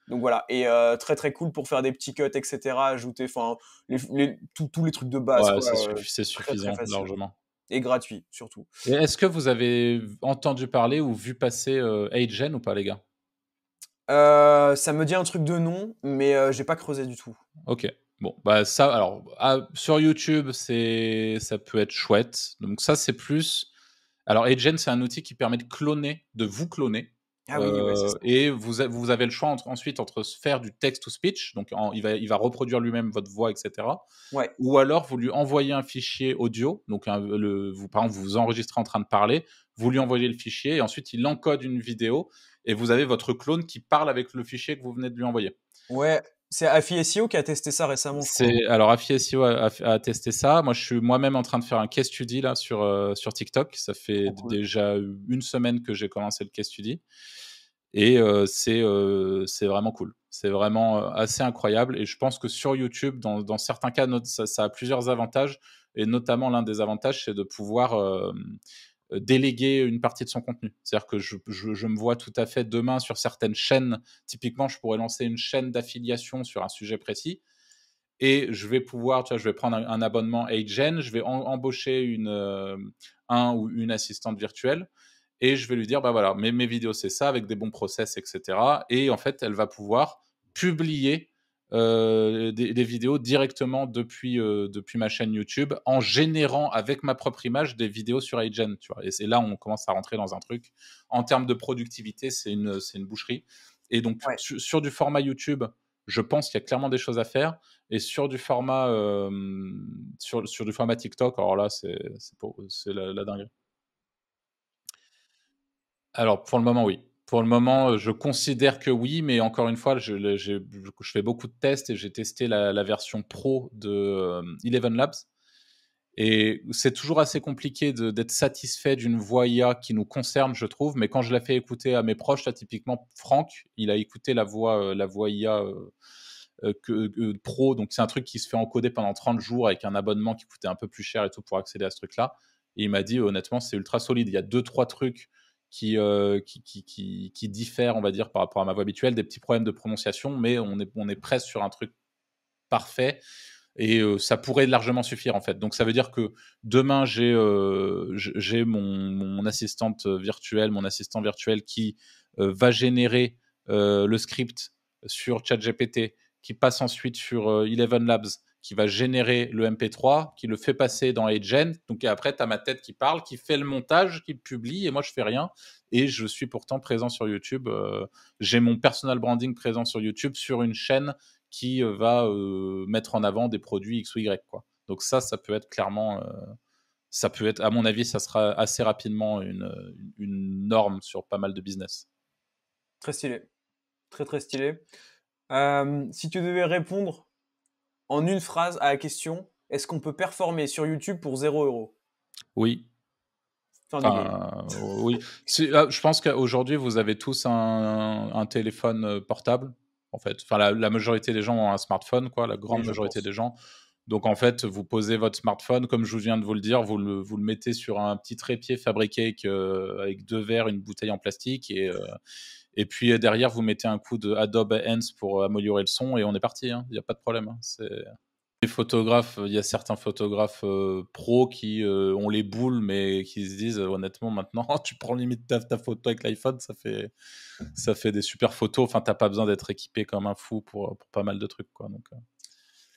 Donc voilà, et très très cool pour faire des petits cuts, etc. Ajouter, tous les trucs de base. Ouais, quoi, c'est suffisant, très largement. Et gratuit, surtout. Et est-ce que vous avez entendu parler ou vu passer HeyGen ou pas, les gars? Ça me dit un truc de nom, mais j'ai pas creusé du tout. Ok. Bon, bah ça, alors, sur YouTube, ça peut être chouette. Donc ça, c'est plus... Alors, HeyGen, c'est un outil qui permet de vous cloner. Ah oui, c'est ça. Et vous avez le choix ensuite entre faire du text-to-speech, donc il va reproduire lui-même votre voix, etc. Ouais. Ou alors vous lui envoyez un fichier audio, donc par exemple vous enregistrez en train de parler, vous lui envoyez le fichier et ensuite il encode une vidéo et vous avez votre clone qui parle avec le fichier que vous venez de lui envoyer. Ouais. C'est Afi SEO qui a testé ça récemment. Alors Afi SEO a testé ça. Moi, je suis moi-même en train de faire un case study là sur TikTok. Ça fait déjà une semaine que j'ai commencé le case study. Et c'est vraiment cool. C'est vraiment assez incroyable. Et je pense que sur YouTube, dans certains cas, ça a plusieurs avantages. Et notamment, l'un des avantages, c'est de pouvoir déléguer une partie de son contenu. C'est-à-dire que je me vois tout à fait demain sur certaines chaînes. Typiquement, je pourrais lancer une chaîne d'affiliation sur un sujet précis. Et je vais pouvoir, tu vois, je vais prendre un abonnement Agen, je vais embaucher un ou une assistante virtuelle. Et je vais lui dire, bah voilà, mes vidéos, c'est ça, avec des bons process, etc. Et en fait, elle va pouvoir publier des vidéos directement depuis ma chaîne YouTube en générant avec ma propre image des vidéos sur iGen. Tu vois. Et c'est là où on commence à rentrer dans un truc. En termes de productivité, c'est une boucherie. Et donc, Ouais. sur du format YouTube, je pense qu'il y a clairement des choses à faire. Et sur du format, sur du format TikTok, alors là, c'est la dinguerie. Alors, pour le moment, oui. Pour le moment, je considère que oui, mais encore une fois, je fais beaucoup de tests et j'ai testé la version pro de Eleven Labs. Et c'est toujours assez compliqué d'être satisfait d'une voix IA qui nous concerne, je trouve. Mais quand je la fais écouter à mes proches, là, typiquement Franck, il a écouté la voix IA pro. Donc, c'est un truc qui se fait encoder pendant 30 jours avec un abonnement qui coûtait un peu plus cher et tout pour accéder à ce truc-là. Et il m'a dit, honnêtement, c'est ultra solide. Il y a 2-3 trucs qui diffèrent, on va dire, par rapport à ma voix habituelle, des petits problèmes de prononciation, mais on est presque sur un truc parfait. Et ça pourrait largement suffire en fait. Donc ça veut dire que demain j'ai mon assistante virtuelle, mon assistant virtuel qui va générer le script sur ChatGPT, qui passe ensuite sur Eleven Labs, qui va générer le MP3, qui le fait passer dans Agent. Donc après, tu as ma tête qui parle, qui fait le montage, qui publie, et moi je fais rien. Et je suis pourtant présent sur YouTube. J'ai mon personal branding présent sur YouTube sur une chaîne qui va mettre en avant des produits X ou Y, quoi. Donc ça peut être clairement, ça peut être, à mon avis, ça sera assez rapidement une norme sur pas mal de business. Très stylé. Très, très stylé. Si tu devais répondre en une phrase à la question, est-ce qu'on peut performer sur YouTube pour 0 €? Oui. Fin du game. Oui. Je pense qu'aujourd'hui, vous avez tous un téléphone portable, en fait. Enfin, la majorité des gens ont un smartphone, quoi, la grande majorité des gens. Donc, en fait, vous posez votre smartphone, comme je viens de vous le dire, vous le mettez sur un petit trépied fabriqué avec 2 verres, une bouteille en plastique. Et puis, derrière, vous mettez un coup de Adobe Enhance pour améliorer le son et on est parti. Il n'y a pas de problème. Les photographes, il y a certains photographes pros qui ont les boules, mais qui se disent honnêtement maintenant, tu prends limite ta photo avec l'iPhone, ça fait des super photos. Enfin, t'as pas besoin d'être équipé comme un fou pour pas mal de trucs, quoi. Donc,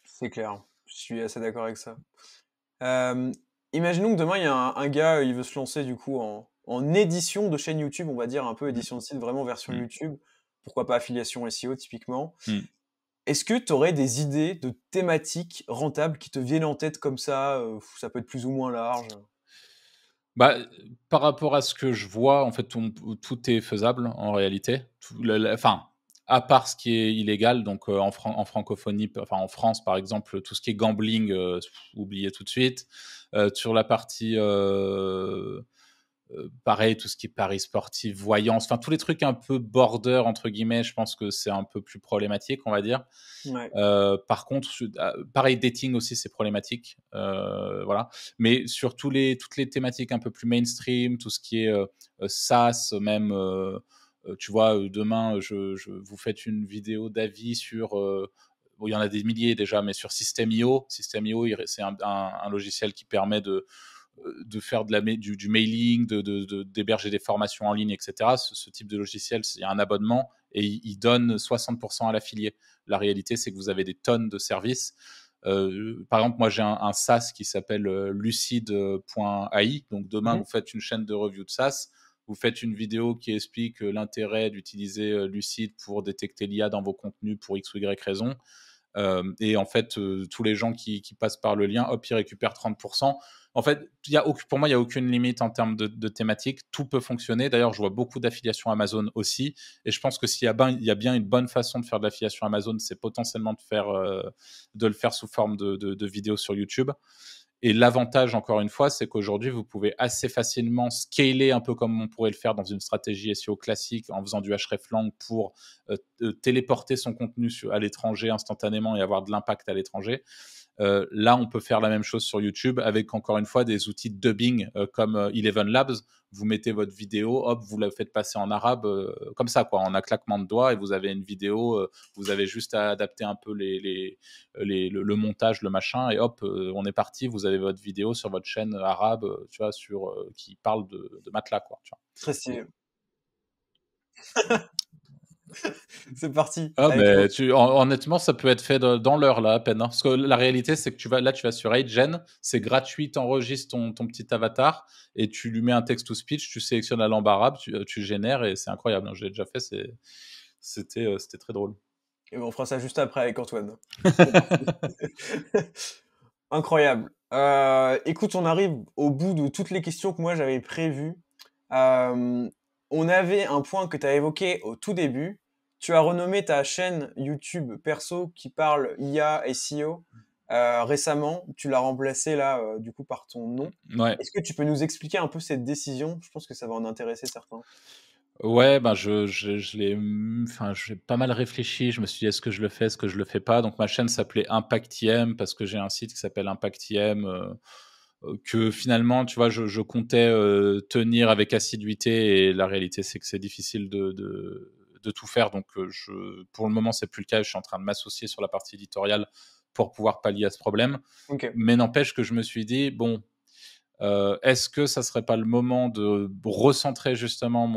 C'est clair. Je suis assez d'accord avec ça. Imaginons que demain, il y a un gars, il veut se lancer du coup en édition de chaîne YouTube, on va dire un peu édition de site, vraiment version YouTube. Pourquoi pas affiliation SEO typiquement. Est-ce que tu aurais des idées de thématiques rentables qui te viennent en tête comme ça? Ça peut être plus ou moins large. Bah, par rapport à ce que je vois, en fait, tout est faisable en réalité. Enfin, à part ce qui est illégal, donc en francophonie, enfin en France par exemple, tout ce qui est gambling, oubliez tout de suite. Sur la partie pareil, tout ce qui est paris sportif, voyance, enfin tous les trucs un peu border entre guillemets, je pense que c'est un peu plus problématique, on va dire. Ouais. Par contre, pareil, dating aussi, c'est problématique. Voilà. Mais sur toutes les thématiques un peu plus mainstream, tout ce qui est SaaS, même, tu vois, demain, vous faites une vidéo d'avis sur. Bon, il y en a des milliers déjà, mais sur System.io. System.io, c'est un logiciel qui permet de faire du mailing, d'héberger des formations en ligne, etc. Ce type de logiciel, il y a un abonnement et il donne 60% à l'affilié. La réalité, c'est que vous avez des tonnes de services. Par exemple, moi, j'ai un SaaS qui s'appelle lucid.ai. Donc, demain, vous faites une chaîne de review de SaaS. Vous faites une vidéo qui explique l'intérêt d'utiliser Lucid pour détecter l'IA dans vos contenus pour X ou Y raison. Et en fait, tous les gens qui passent par le lien, hop, ils récupèrent 30%. En fait, pour moi, il n'y a aucune limite en termes de thématique. Tout peut fonctionner. D'ailleurs, je vois beaucoup d'affiliations Amazon aussi. Et je pense que s'il y a bien une bonne façon de faire de l'affiliation Amazon, c'est potentiellement de le faire sous forme de vidéos sur YouTube. Et l'avantage, encore une fois, c'est qu'aujourd'hui, vous pouvez assez facilement scaler un peu comme on pourrait le faire dans une stratégie SEO classique en faisant du hreflang pour téléporter son contenu à l'étranger instantanément et avoir de l'impact à l'étranger. Là, on peut faire la même chose sur YouTube avec, encore une fois, des outils de dubbing comme Eleven Labs. Vous mettez votre vidéo, hop, vous la faites passer en arabe comme ça, quoi, en un claquement de doigts, et vous avez une vidéo. Vous avez juste à adapter un peu le montage, le machin, et hop, on est parti. Vous avez votre vidéo sur votre chaîne arabe, tu vois, qui parle de matelas, quoi. Tu vois. Très stylé. C'est parti. Ah, Avec mais honnêtement, ça peut être fait dans l'heure, là, à peine. Hein. Parce que la réalité, c'est que tu vas sur AgeGen, c'est gratuit, tu enregistres ton petit avatar et tu lui mets un text-to-speech, tu sélectionnes la langue arabe, tu génères et c'est incroyable. Hein. J'ai déjà fait, c'était très drôle. Et on fera ça juste après avec Antoine. Incroyable. Écoute, on arrive au bout de toutes les questions que moi j'avais prévues. On avait un point que tu as évoqué au tout début. Tu as renommé ta chaîne YouTube perso qui parle IA et SEO. Récemment, tu l'as remplacé là, du coup, par ton nom. Ouais. Est-ce que tu peux nous expliquer un peu cette décision? Je pense que ça va en intéresser certains. Ouais, ben j'ai pas mal réfléchi. Je me suis dit, est-ce que je le fais, est-ce que je le fais pas? Donc ma chaîne s'appelait ImpactIM parce que j'ai un site qui s'appelle ImpactIM que finalement, tu vois, je comptais tenir avec assiduité et la réalité, c'est que c'est difficile de tout faire. Donc pour le moment, c'est plus le cas. Je suis en train de m'associer sur la partie éditoriale pour pouvoir pallier à ce problème. Ok. Mais n'empêche que je me suis dit, bon, est-ce que ça serait pas le moment de recentrer justement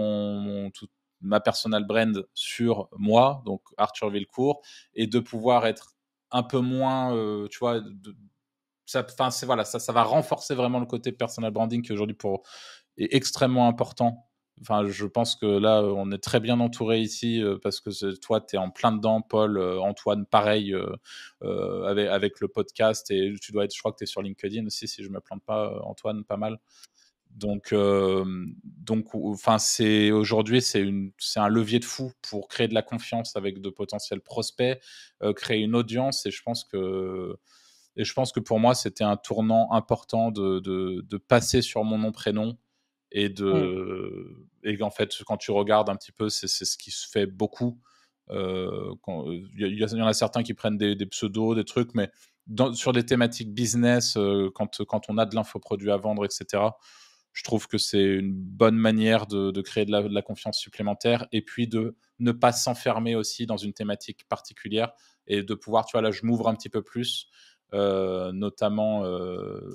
ma personal brand sur moi, donc Arthur Villecourt, et de pouvoir être un peu moins, tu vois, ça va renforcer vraiment le côté personal branding qui aujourd'hui est extrêmement important. Enfin, je pense que là, on est très bien entouré ici parce que toi, tu es en plein dedans, Paul, Antoine, pareil, avec le podcast. Et tu dois être, je crois que tu es sur LinkedIn aussi, si je ne me plante pas, Antoine, pas mal. Donc, enfin, aujourd'hui, c'est un levier de fou pour créer de la confiance avec de potentiels prospects, créer une audience. Et je pense que pour moi, c'était un tournant important de passer sur mon nom prénom et en fait, quand tu regardes un petit peu, c'est ce qui se fait beaucoup. Il y en a certains qui prennent des pseudos, des trucs, mais sur des thématiques business, quand on a de l'infoproduit à vendre, etc., je trouve que c'est une bonne manière de créer de la confiance supplémentaire et puis de ne pas s'enfermer aussi dans une thématique particulière et de pouvoir, tu vois, là, je m'ouvre un petit peu plus, notamment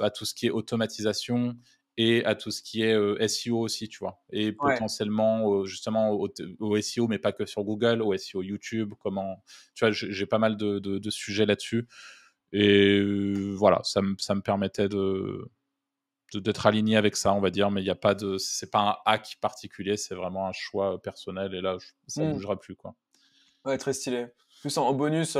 à tout ce qui est automatisation et à tout ce qui est SEO aussi, tu vois. Et potentiellement, justement, au SEO, mais pas que sur Google, au SEO YouTube, tu vois, j'ai pas mal de sujets là-dessus. Et voilà, ça me permettait d'être aligné avec ça, on va dire, mais c'est pas un hack particulier, c'est vraiment un choix personnel, et là, ça bougera plus, quoi. Ouais, très stylé. Plus en bonus,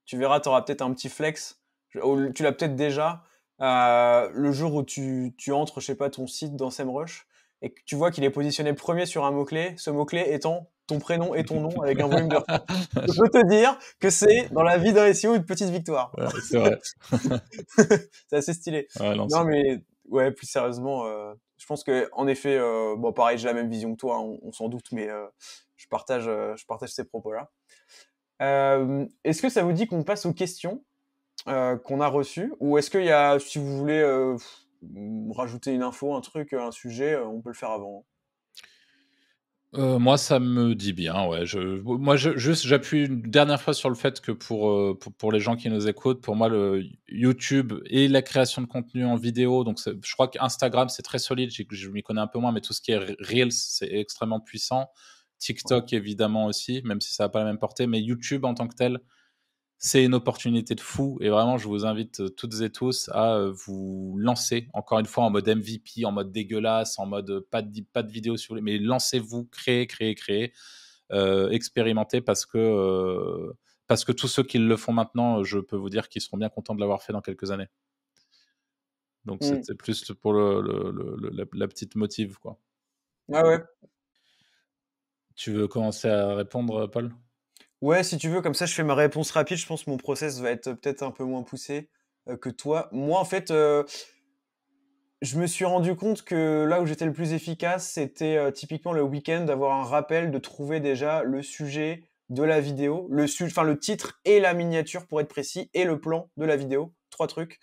tu verras, tu auras peut-être un petit flex. Tu l'as peut-être déjà. Le jour où tu entres, je sais pas, ton site dans SEMrush et que tu vois qu'il est positionné premier sur un mot-clé, ce mot-clé étant ton prénom et ton nom avec un volume de recherche. Je peux te dire que c'est, dans la vie d'un SEO, une petite victoire. Ouais, c'est vrai. C'est assez stylé. Ouais, Non, mais ouais, plus sérieusement, je pense que en effet, bon, pareil, j'ai la même vision que toi, hein, on s'en doute, mais je partage ces propos-là. Est-ce que ça vous dit qu'on passe aux questions qu'on a reçues, ou est-ce qu'il y a, si vous voulez rajouter une info, un truc, un sujet, on peut le faire avant. Moi, ça me dit bien, ouais. Moi, j'appuie une dernière fois sur le fait que pour les gens qui nous écoutent, pour moi, le YouTube et la création de contenu en vidéo, donc je crois qu'Instagram, c'est très solide, je m'y connais un peu moins, mais tout ce qui est Reels, c'est extrêmement puissant. TikTok, évidemment aussi, même si ça n'a pas la même portée, mais YouTube en tant que tel, c'est une opportunité de fou, et vraiment, je vous invite toutes et tous à vous lancer, encore une fois, en mode MVP, en mode dégueulasse, en mode pas de vidéo sur les... Mais lancez-vous, créez, expérimentez, parce que tous ceux qui le font maintenant, je peux vous dire qu'ils seront bien contents de l'avoir fait dans quelques années. Donc, c'était plus pour la petite motive, quoi. Ah ouais. Tu veux commencer à répondre, Paul ? Ouais, si tu veux, comme ça je fais ma réponse rapide, je pense que mon process va être peut-être un peu moins poussé. que toi. Moi, en fait, je me suis rendu compte que là où j'étais le plus efficace, c'était typiquement le week-end, d'avoir un rappel, de trouver déjà le sujet de la vidéo, enfin le titre et la miniature pour être précis, et le plan de la vidéo, 3 trucs,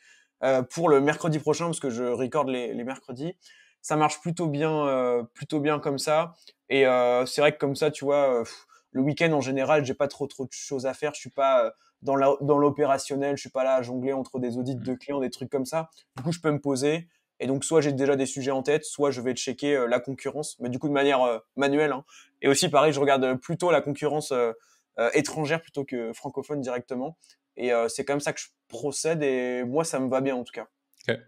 pour le mercredi prochain, parce que je record les mercredis. Ça marche plutôt bien comme ça. Et c'est vrai que comme ça, tu vois, le week-end en général, j'ai pas trop de choses à faire. Je suis pas dans l'opérationnel, je suis pas là à jongler entre des audits de clients, des trucs comme ça. Du coup, je peux me poser. Et donc, soit j'ai déjà des sujets en tête, soit je vais checker la concurrence, mais du coup de manière manuelle. Hein. Et aussi, pareil, je regarde plutôt la concurrence étrangère plutôt que francophone directement. Et c'est comme ça que je procède, et moi, ça me va bien en tout cas. Ok.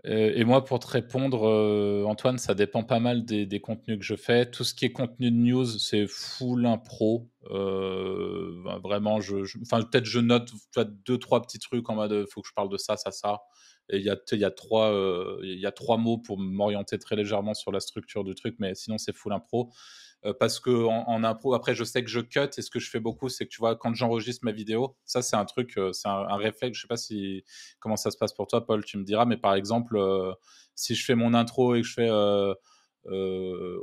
Et moi, pour te répondre, Antoine, ça dépend pas mal des contenus que je fais. Tout ce qui est contenu de news, c'est full impro. Vraiment, enfin, peut-être je note 2-3 petits trucs en mode faut que je parle de ça, ça, ça. Et il y a 3 mots pour m'orienter très légèrement sur la structure du truc, mais sinon, c'est full impro. Parce que en impro, après, je sais que je cut, et ce que je fais beaucoup, c'est que tu vois, quand j'enregistre ma vidéo, ça, c'est un truc, c'est un réflexe. Je sais pas comment ça se passe pour toi, Paul, tu me diras, mais par exemple, si je fais mon intro et que je fais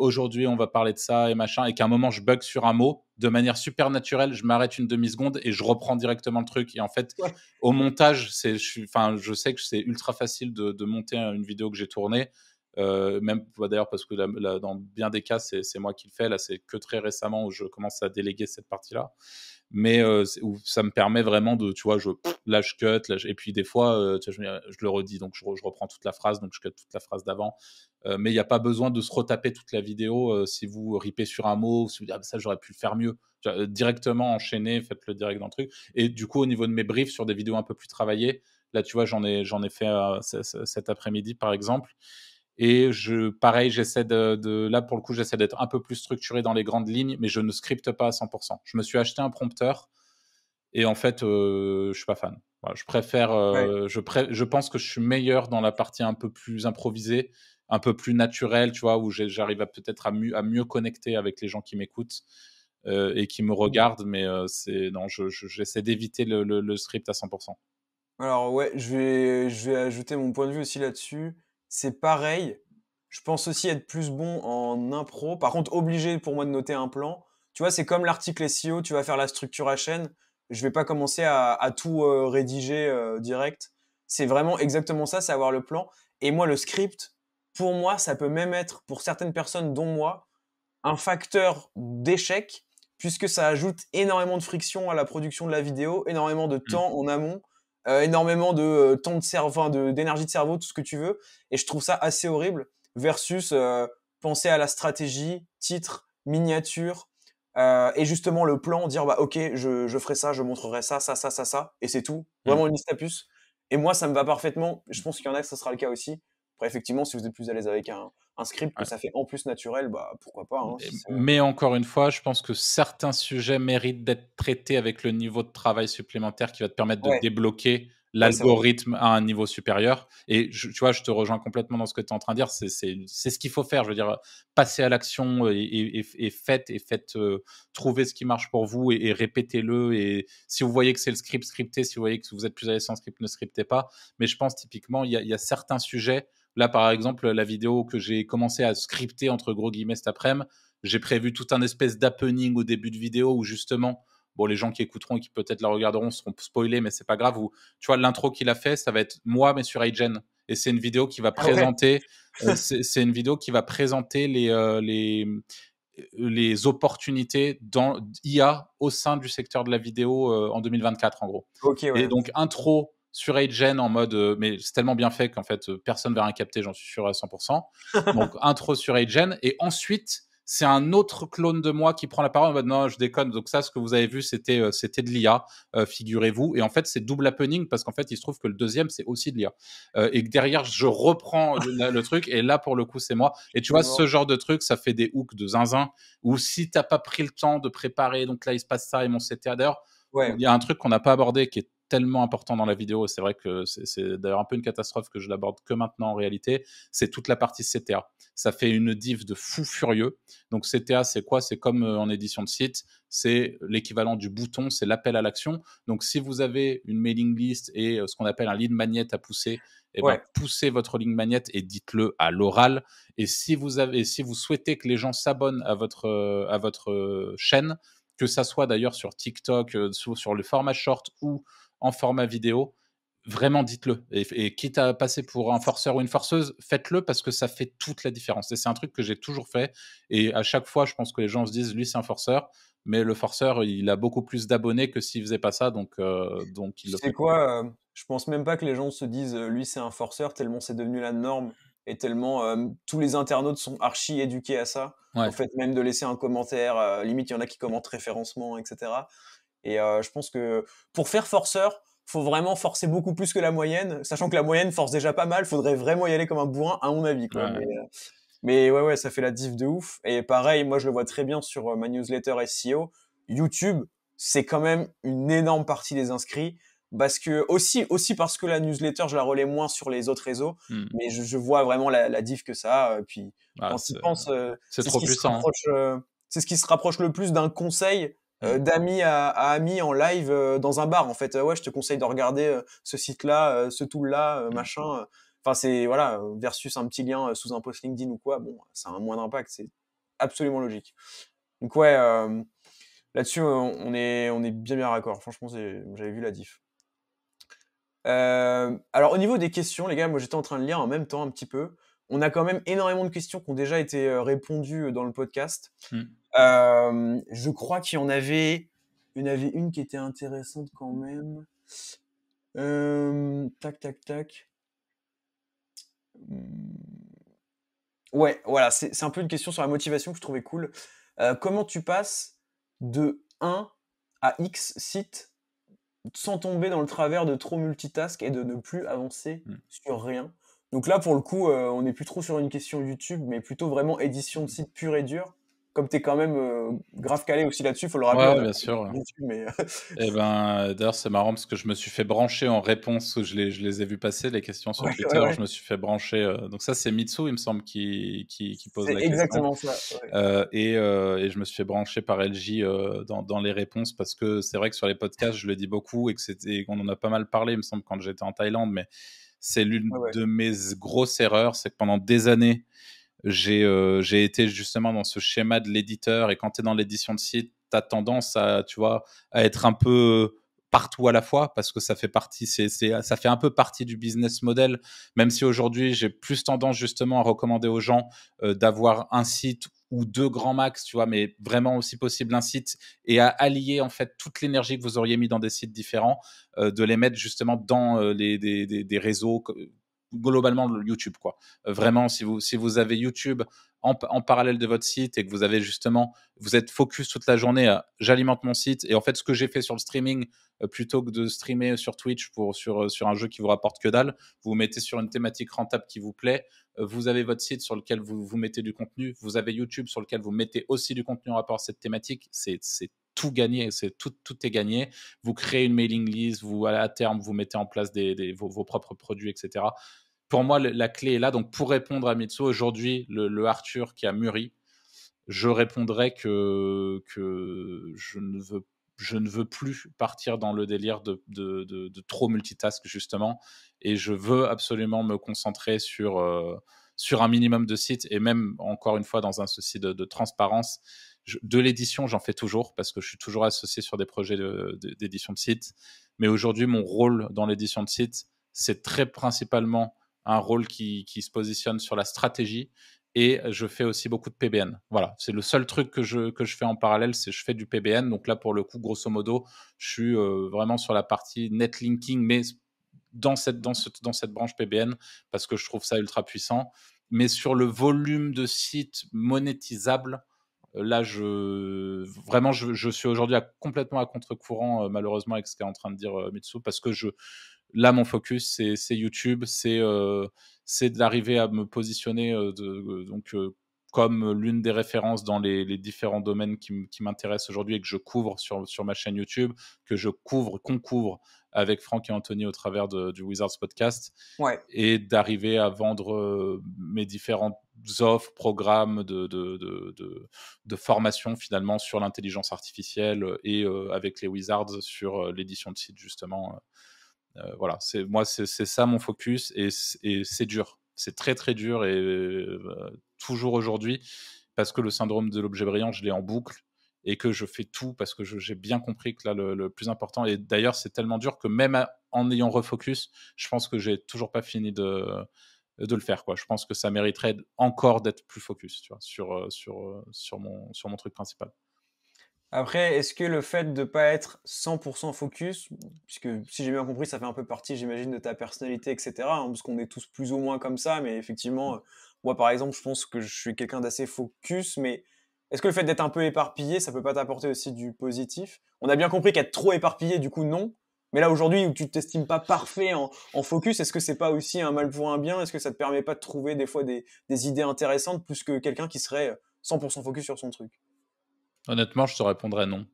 aujourd'hui, on va parler de ça et machin, et qu'à un moment, je bug sur un mot, de manière super naturelle, je m'arrête une demi-seconde et je reprends directement le truc. Et en fait, Ouais. au montage, je sais que c'est ultra facile de monter une vidéo que j'ai tournée. Même d'ailleurs parce que dans bien des cas c'est moi qui le fais, là c'est que très récemment où je commence à déléguer cette partie là, mais où ça me permet vraiment de, tu vois, là je cut, et puis des fois tu vois, je le redis, donc je reprends toute la phrase, donc je cut toute la phrase d'avant, mais il n'y a pas besoin de se retaper toute la vidéo si vous ripez sur un mot, si vous dites ça j'aurais pu le faire mieux, directement enchaîner, faites-le direct dans le truc. Et du coup au niveau de mes briefs sur des vidéos un peu plus travaillées, là tu vois j'en ai fait cet après-midi par exemple. Et pareil, j'essaie là pour le coup, j'essaie d'être un peu plus structuré dans les grandes lignes, mais je ne scripte pas à 100%. Je me suis acheté un prompteur et en fait, je suis pas fan. Voilà, je préfère, Ouais. je pense que je suis meilleur dans la partie un peu plus improvisée, un peu plus naturelle, tu vois, où j'arrive peut-être à mieux connecter avec les gens qui m'écoutent et qui me regardent, mais non, j'essaie d'éviter le script à 100%. Alors ouais, je vais ajouter mon point de vue aussi là-dessus. C'est pareil. Je pense aussi être plus bon en impro. Par contre, obligé pour moi de noter un plan. Tu vois, c'est comme l'article SEO, tu vas faire la structure à chaîne. Je vais pas commencer à tout rédiger direct. C'est vraiment exactement ça, c'est avoir le plan. Et moi, le script, pour moi, ça peut même être, pour certaines personnes, dont moi, un facteur d'échec, puisque ça ajoute énormément de friction à la production de la vidéo, énormément de temps en amont, énormément de temps de cerveau, enfin d'énergie de cerveau, tout ce que tu veux. Et je trouve ça assez horrible. Versus penser à la stratégie, titre, miniature, et justement le plan, dire bah ok, je ferai ça, je montrerai ça, ça, ça, ça, ça, et c'est tout. Vraiment une liste à puces. Et moi, ça me va parfaitement. Je pense qu'il y en a que ça sera le cas aussi. Après, effectivement, si vous êtes plus à l'aise avec un script que ça fait en plus naturel, bah pourquoi pas. Hein, mais encore une fois, je pense que certains sujets méritent d'être traités avec le niveau de travail supplémentaire qui va te permettre de Ouais. débloquer Ouais, c'est vrai. l'algorithme à un niveau supérieur. Et tu vois, je te rejoins complètement dans ce que tu es en train de dire. C'est ce qu'il faut faire. Je veux dire, passer à l'action et faites trouver ce qui marche pour vous et répétez-le. Et si vous voyez que c'est le script, scriptez. Si vous voyez que vous êtes plus à l'aise sans script, ne scriptez pas. Mais je pense typiquement, il y a certains sujets. Là, par exemple, la vidéo que j'ai commencé à scripter, entre gros guillemets, cet après-midi, j'ai prévu tout un espèce d'happening au début de vidéo où justement, bon, les gens qui écouteront et qui peut-être la regarderont seront spoilés, mais c'est pas grave. Où, tu vois, l'intro qu'il a fait, ça va être moi, mais sur iGen. Et c'est une vidéo qui va présenter, c'est une vidéo qui va présenter les opportunités dans IA au sein du secteur de la vidéo en 2024, en gros. Ok, ouais. Et donc, intro sur iGen en mode, mais c'est tellement bien fait qu'en fait, personne ne va rien capter, j'en suis sûr à 100%. Donc, intro sur iGen. Et ensuite, c'est un autre clone de moi qui prend la parole en mode non, je déconne. Donc, ça, ce que vous avez vu, c'était de l'IA, figurez-vous. Et en fait, c'est double happening parce qu'en fait, il se trouve que le deuxième, c'est aussi de l'IA. Et que derrière, je reprends le truc. Et là, pour le coup, c'est moi. Et tu vois, ce genre de truc, ça fait des hooks de zinzin. Ou si t'as pas pris le temps de préparer, donc là, il se passe ça et mon CTA. D'ailleurs, il y a un truc qu'on n'a pas abordé qui est tellement important dans la vidéo, et c'est vrai que c'est d'ailleurs un peu une catastrophe que je l'aborde que maintenant en réalité, c'est toute la partie CTA. Ça fait une div de fou furieux. Donc CTA, c'est quoi? C'est comme en édition de site, c'est l'équivalent du bouton, c'est l'appel à l'action. Donc si vous avez une mailing list et ce qu'on appelle un lead magnet à pousser, poussez votre lead magnet et dites-le à l'oral. Et si vous souhaitez que les gens s'abonnent à votre chaîne, que ça soit d'ailleurs sur TikTok, sur le format short ou en format vidéo, vraiment dites-le. Et quitte à passer pour un forceur ou une forceuse, faites-le parce que ça fait toute la différence. Et c'est un truc que j'ai toujours fait. Et à chaque fois, je pense que les gens se disent, lui, c'est un forceur. Mais le forceur, il a beaucoup plus d'abonnés que s'il faisait pas ça. Donc il le fait. C'est quoi je pense même pas que les gens se disent lui c'est un forceur tellement c'est devenu la norme et tellement tous les internautes sont archi éduqués à ça. Ouais. Au fait même de laisser un commentaire, limite il y en a qui commentent référencement, etc. Et je pense que pour faire forceur, faut vraiment forcer beaucoup plus que la moyenne, sachant que la moyenne force déjà pas mal. Faudrait vraiment y aller comme un bourrin, à mon avis, quoi. Ouais. Mais ouais, ça fait la diff de ouf. Et pareil, moi je le vois très bien sur ma newsletter SEO. YouTube, c'est quand même une énorme partie des inscrits. Parce que aussi parce que la newsletter, je la relais moins sur les autres réseaux, mais je vois vraiment la diff que ça a. Puis quand tu penses, c'est trop puissant. C'est ce qui se rapproche le plus d'un conseil d'ami à ami en live dans un bar. En fait, ouais, je te conseille de regarder ce site-là, ce tool-là, machin. Enfin, c'est voilà, versus un petit lien sous un post LinkedIn ou quoi. Bon, ça a un moins d'impact, c'est absolument logique. Donc ouais, là-dessus, on est bien raccord. Franchement, j'avais vu la diff. Alors au niveau des questions, les gars, moi j'étais en train de lire en même temps un petit peu. On a quand même énormément de questions qui ont déjà été répondues dans le podcast. Je crois qu'il y en avait une qui était intéressante quand même. Tac. Ouais, voilà, c'est un peu une question sur la motivation que je trouvais cool. Comment tu passes de 1 à X sites sans tomber dans le travers de trop multitask et de ne plus avancer sur rien? Donc là, pour le coup, on n'est plus trop sur une question YouTube, mais plutôt vraiment édition de site pure et dure. Comme tu es quand même grave calé aussi là-dessus, faut le rappeler. Ouais, bien sûr. YouTube, mais... Et d'ailleurs, c'est marrant parce que je me suis fait brancher en réponse, je les ai vus passer, les questions sur Twitter. Ouais. Je me suis fait brancher. Donc ça, c'est Mitsu, il me semble, qui pose la question. C'est exactement ça. Ouais. Et je me suis fait brancher par LJ dans les réponses parce que c'est vrai que sur les podcasts, je le dis beaucoup et qu'on en a pas mal parlé, il me semble, quand j'étais en Thaïlande. Mais c'est l'une de mes grosses erreurs, c'est que pendant des années, j'ai été justement dans ce schéma de l'éditeur, et quand tu es dans l'édition de site, tu as tendance à être un peu partout à la fois parce que ça fait partie, ça fait un peu partie du business model, même si aujourd'hui j'ai plus tendance justement à recommander aux gens d'avoir un site ou deux grands max, tu vois, mais vraiment aussi possible un site, et à allier en fait toute l'énergie que vous auriez mis dans des sites différents, de les mettre justement dans des réseaux, globalement YouTube, quoi. Vraiment, si vous avez YouTube en parallèle de votre site et que vous êtes focus toute la journée à j'alimente mon site, et en fait ce que j'ai fait sur le streaming, plutôt que de streamer sur Twitch sur un jeu qui vous rapporte que dalle, vous vous mettez sur une thématique rentable qui vous plaît, vous avez votre site sur lequel vous mettez du contenu, vous avez YouTube sur lequel vous mettez aussi du contenu en rapport à cette thématique, c'est tout gagné, tout est gagné. Vous créez une mailing list, à terme vous mettez en place vos propres produits, etc. Pour moi, la clé est là. Donc, pour répondre à Mitsu, aujourd'hui, le Arthur qui a mûri, je répondrais que je ne veux plus partir dans le délire de trop multitask, justement. Et je veux absolument me concentrer sur un minimum de sites, et même, encore une fois, dans un souci de transparence. De l'édition, j'en fais toujours parce que je suis toujours associé sur des projets d'édition de sites. Mais aujourd'hui, mon rôle dans l'édition de sites, c'est très principalement un rôle qui se positionne sur la stratégie, et je fais aussi beaucoup de PBN. Voilà, c'est le seul truc que je fais en parallèle, c'est je fais du PBN. Donc là, pour le coup, grosso modo, je suis vraiment sur la partie netlinking, mais dans cette branche PBN, parce que je trouve ça ultra puissant. Mais sur le volume de sites monétisables, là, je suis aujourd'hui complètement à contre-courant, malheureusement, avec ce qu'est en train de dire Mitsu, parce que là, mon focus, c'est YouTube, c'est d'arriver à me positionner comme l'une des références dans les différents domaines qui m'intéressent aujourd'hui et que je couvre sur ma chaîne YouTube, qu'on couvre avec Franck et Anthony au travers du Wizards Podcast, et d'arriver à vendre mes différentes offres, programmes de formation finalement sur l'intelligence artificielle et avec les Wizards sur l'édition de site justement. Voilà, c'est ça mon focus, et c'est dur. C'est très très dur, et toujours aujourd'hui, parce que le syndrome de l'objet brillant, je l'ai en boucle, et que je fais tout parce que j'ai bien compris que là, le plus important, et d'ailleurs c'est tellement dur que même en ayant refocus, je pense que j'ai toujours pas fini de le faire, quoi. Je pense que ça mériterait encore d'être plus focus, tu vois, sur mon truc principal. Après, est-ce que le fait de ne pas être 100% focus, puisque si j'ai bien compris, ça fait un peu partie, j'imagine, de ta personnalité, etc., hein, parce qu'on est tous plus ou moins comme ça, mais effectivement, moi, par exemple, je pense que je suis quelqu'un d'assez focus, mais est-ce que le fait d'être un peu éparpillé, ça peut pas t'apporter aussi du positif? On a bien compris qu'être trop éparpillé, du coup, non. Mais là, aujourd'hui, où tu t'estimes pas parfait en focus, est-ce que c'est pas aussi un mal pour un bien? Est-ce que ça te permet pas de trouver des fois des idées intéressantes plus que quelqu'un qui serait 100% focus sur son truc? Honnêtement, je te répondrais non.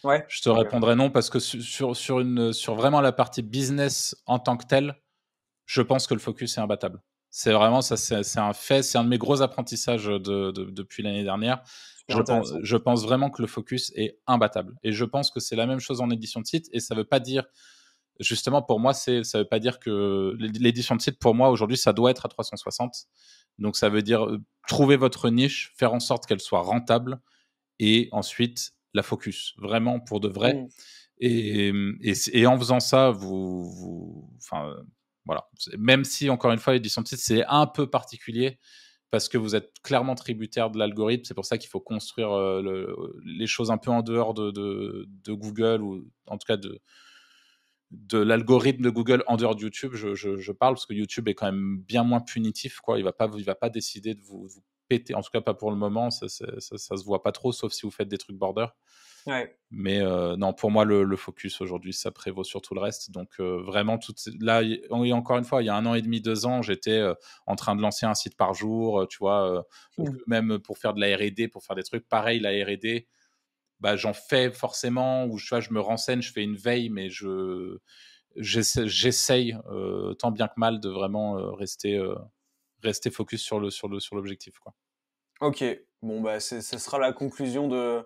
Ouais. Je te répondrais non, parce que sur vraiment la partie business en tant que telle, je pense que le focus est imbattable. C'est vraiment ça, c'est un fait. C'est un de mes gros apprentissages depuis l'année dernière. Je pense vraiment que le focus est imbattable. Et je pense que c'est la même chose en édition de site. Et ça veut pas dire, justement, pour moi, ça veut pas dire que l'édition de site, pour moi, aujourd'hui, ça doit être à 360. Donc, ça veut dire trouver votre niche, faire en sorte qu'elle soit rentable, et ensuite la focus, vraiment pour de vrai. Et en faisant ça, voilà. Même si, encore une fois, l'édition de site, c'est un peu particulier, parce que vous êtes clairement tributaire de l'algorithme. C'est pour ça qu'il faut construire les choses un peu en dehors de Google, ou en tout cas de l'algorithme de Google en dehors de YouTube. Je parle parce que YouTube est quand même bien moins punitif, quoi. Il va pas décider de vous péter, en tout cas pas pour le moment. Ça se voit pas trop, sauf si vous faites des trucs border. Ouais. Mais non, pour moi, le focus aujourd'hui, ça prévaut sur tout le reste. Donc vraiment, là, encore une fois, il y a 1 an et demi, 2 ans, j'étais en train de lancer un site par jour, tu vois, même pour faire de la R&D, pour faire des trucs. Pareil, la R&D, bah, j'en fais forcément, ou tu vois, je me renseigne, je fais une veille, mais j'essaye tant bien que mal de vraiment rester focus sur l'objectif, quoi. Ok, bon bah ce sera la conclusion de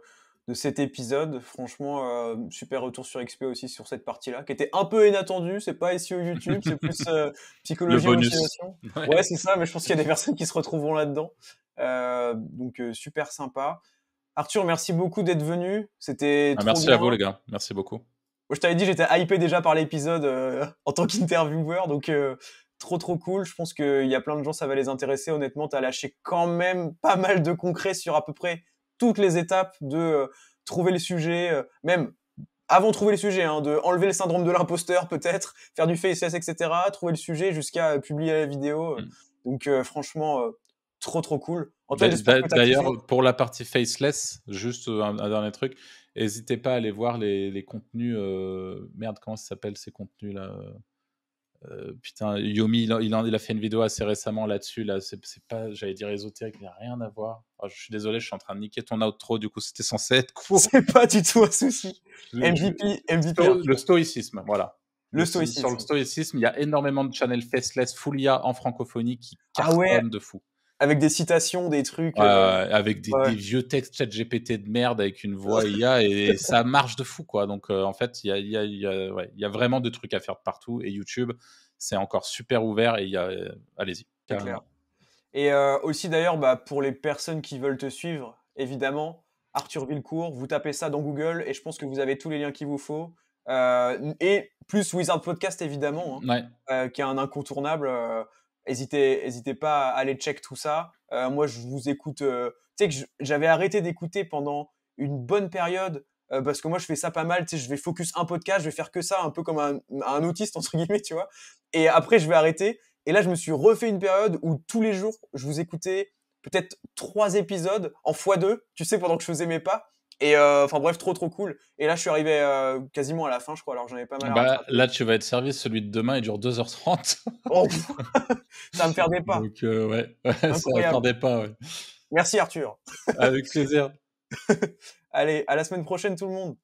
cet épisode. Franchement, super retour sur XP aussi sur cette partie-là, qui était un peu inattendue. C'est pas SEO YouTube, c'est plus psychologie et motivation. Ouais, c'est ça, mais je pense qu'il y a des personnes qui se retrouveront là-dedans. Donc super sympa. Arthur, merci beaucoup d'être venu. C'était trop merci bien. à vous, les gars. Merci beaucoup. Moi, je t'avais dit, j'étais hypé déjà par l'épisode en tant qu'intervieweur, donc trop cool. Je pense qu'il y a plein de gens, ça va les intéresser. Honnêtement, tu as lâché quand même pas mal de concret sur à peu près toutes les étapes de trouver le sujet, même avant de trouver le sujet, hein, de enlever le syndrome de l'imposteur peut-être, faire du faceless, etc., trouver le sujet jusqu'à publier la vidéo. Donc franchement, trop cool. D'ailleurs, pour la partie faceless, juste un dernier truc, n'hésitez pas à aller voir les contenus. Merde, comment ça s'appelle ces contenus-là? Putain, Yomi, il a fait une vidéo assez récemment là-dessus. Là, c'est pas, j'allais dire ésotérique, mais il n'y a rien à voir. Oh, je suis désolé, je suis en train de niquer ton outro. Du coup, c'était censé être court. C'est pas du tout un souci. MVP. Le stoïcisme, voilà. Le stoïcisme. Sur le stoïcisme, il y a énormément de channels faceless, full IA en francophonie qui cartonnent de fou. Avec des citations, des trucs. Avec des vieux textes ChatGPT de merde avec une voix IA, et ça marche de fou, quoi. Donc, en fait, il y a vraiment de trucs à faire de partout. Et YouTube, c'est encore super ouvert, et allez-y. C'est clair. Et aussi, d'ailleurs, pour les personnes qui veulent te suivre, évidemment, Arthur Villecourt, vous tapez ça dans Google, et je pense que vous avez tous les liens qu'il vous faut. Et plus Wizard Podcast, évidemment, hein, qui est un incontournable. N'hésitez pas à aller check tout ça. Moi, je vous écoute. Tu sais que j'avais arrêté d'écouter pendant une bonne période parce que moi, je fais ça pas mal. Tu sais, je vais focus un podcast, je vais faire que ça, un peu comme un autiste, entre guillemets, tu vois. Et après, je vais arrêter. Et là, je me suis refait une période où tous les jours, je vous écoutais peut-être 3 épisodes en x2, tu sais, pendant que je faisais mes pas. Et enfin bref, trop cool. Et là, je suis arrivé quasiment à la fin, je crois, alors j'en avais pas mal à Bah, rattraper. là, tu vas être servi. Celui de demain, il dure 2h30. Oh, ça me perdait pas. Donc, ouais, ça Incroyable. attendait pas. Ouais. Merci Arthur. Avec plaisir. Allez, à la semaine prochaine tout le monde.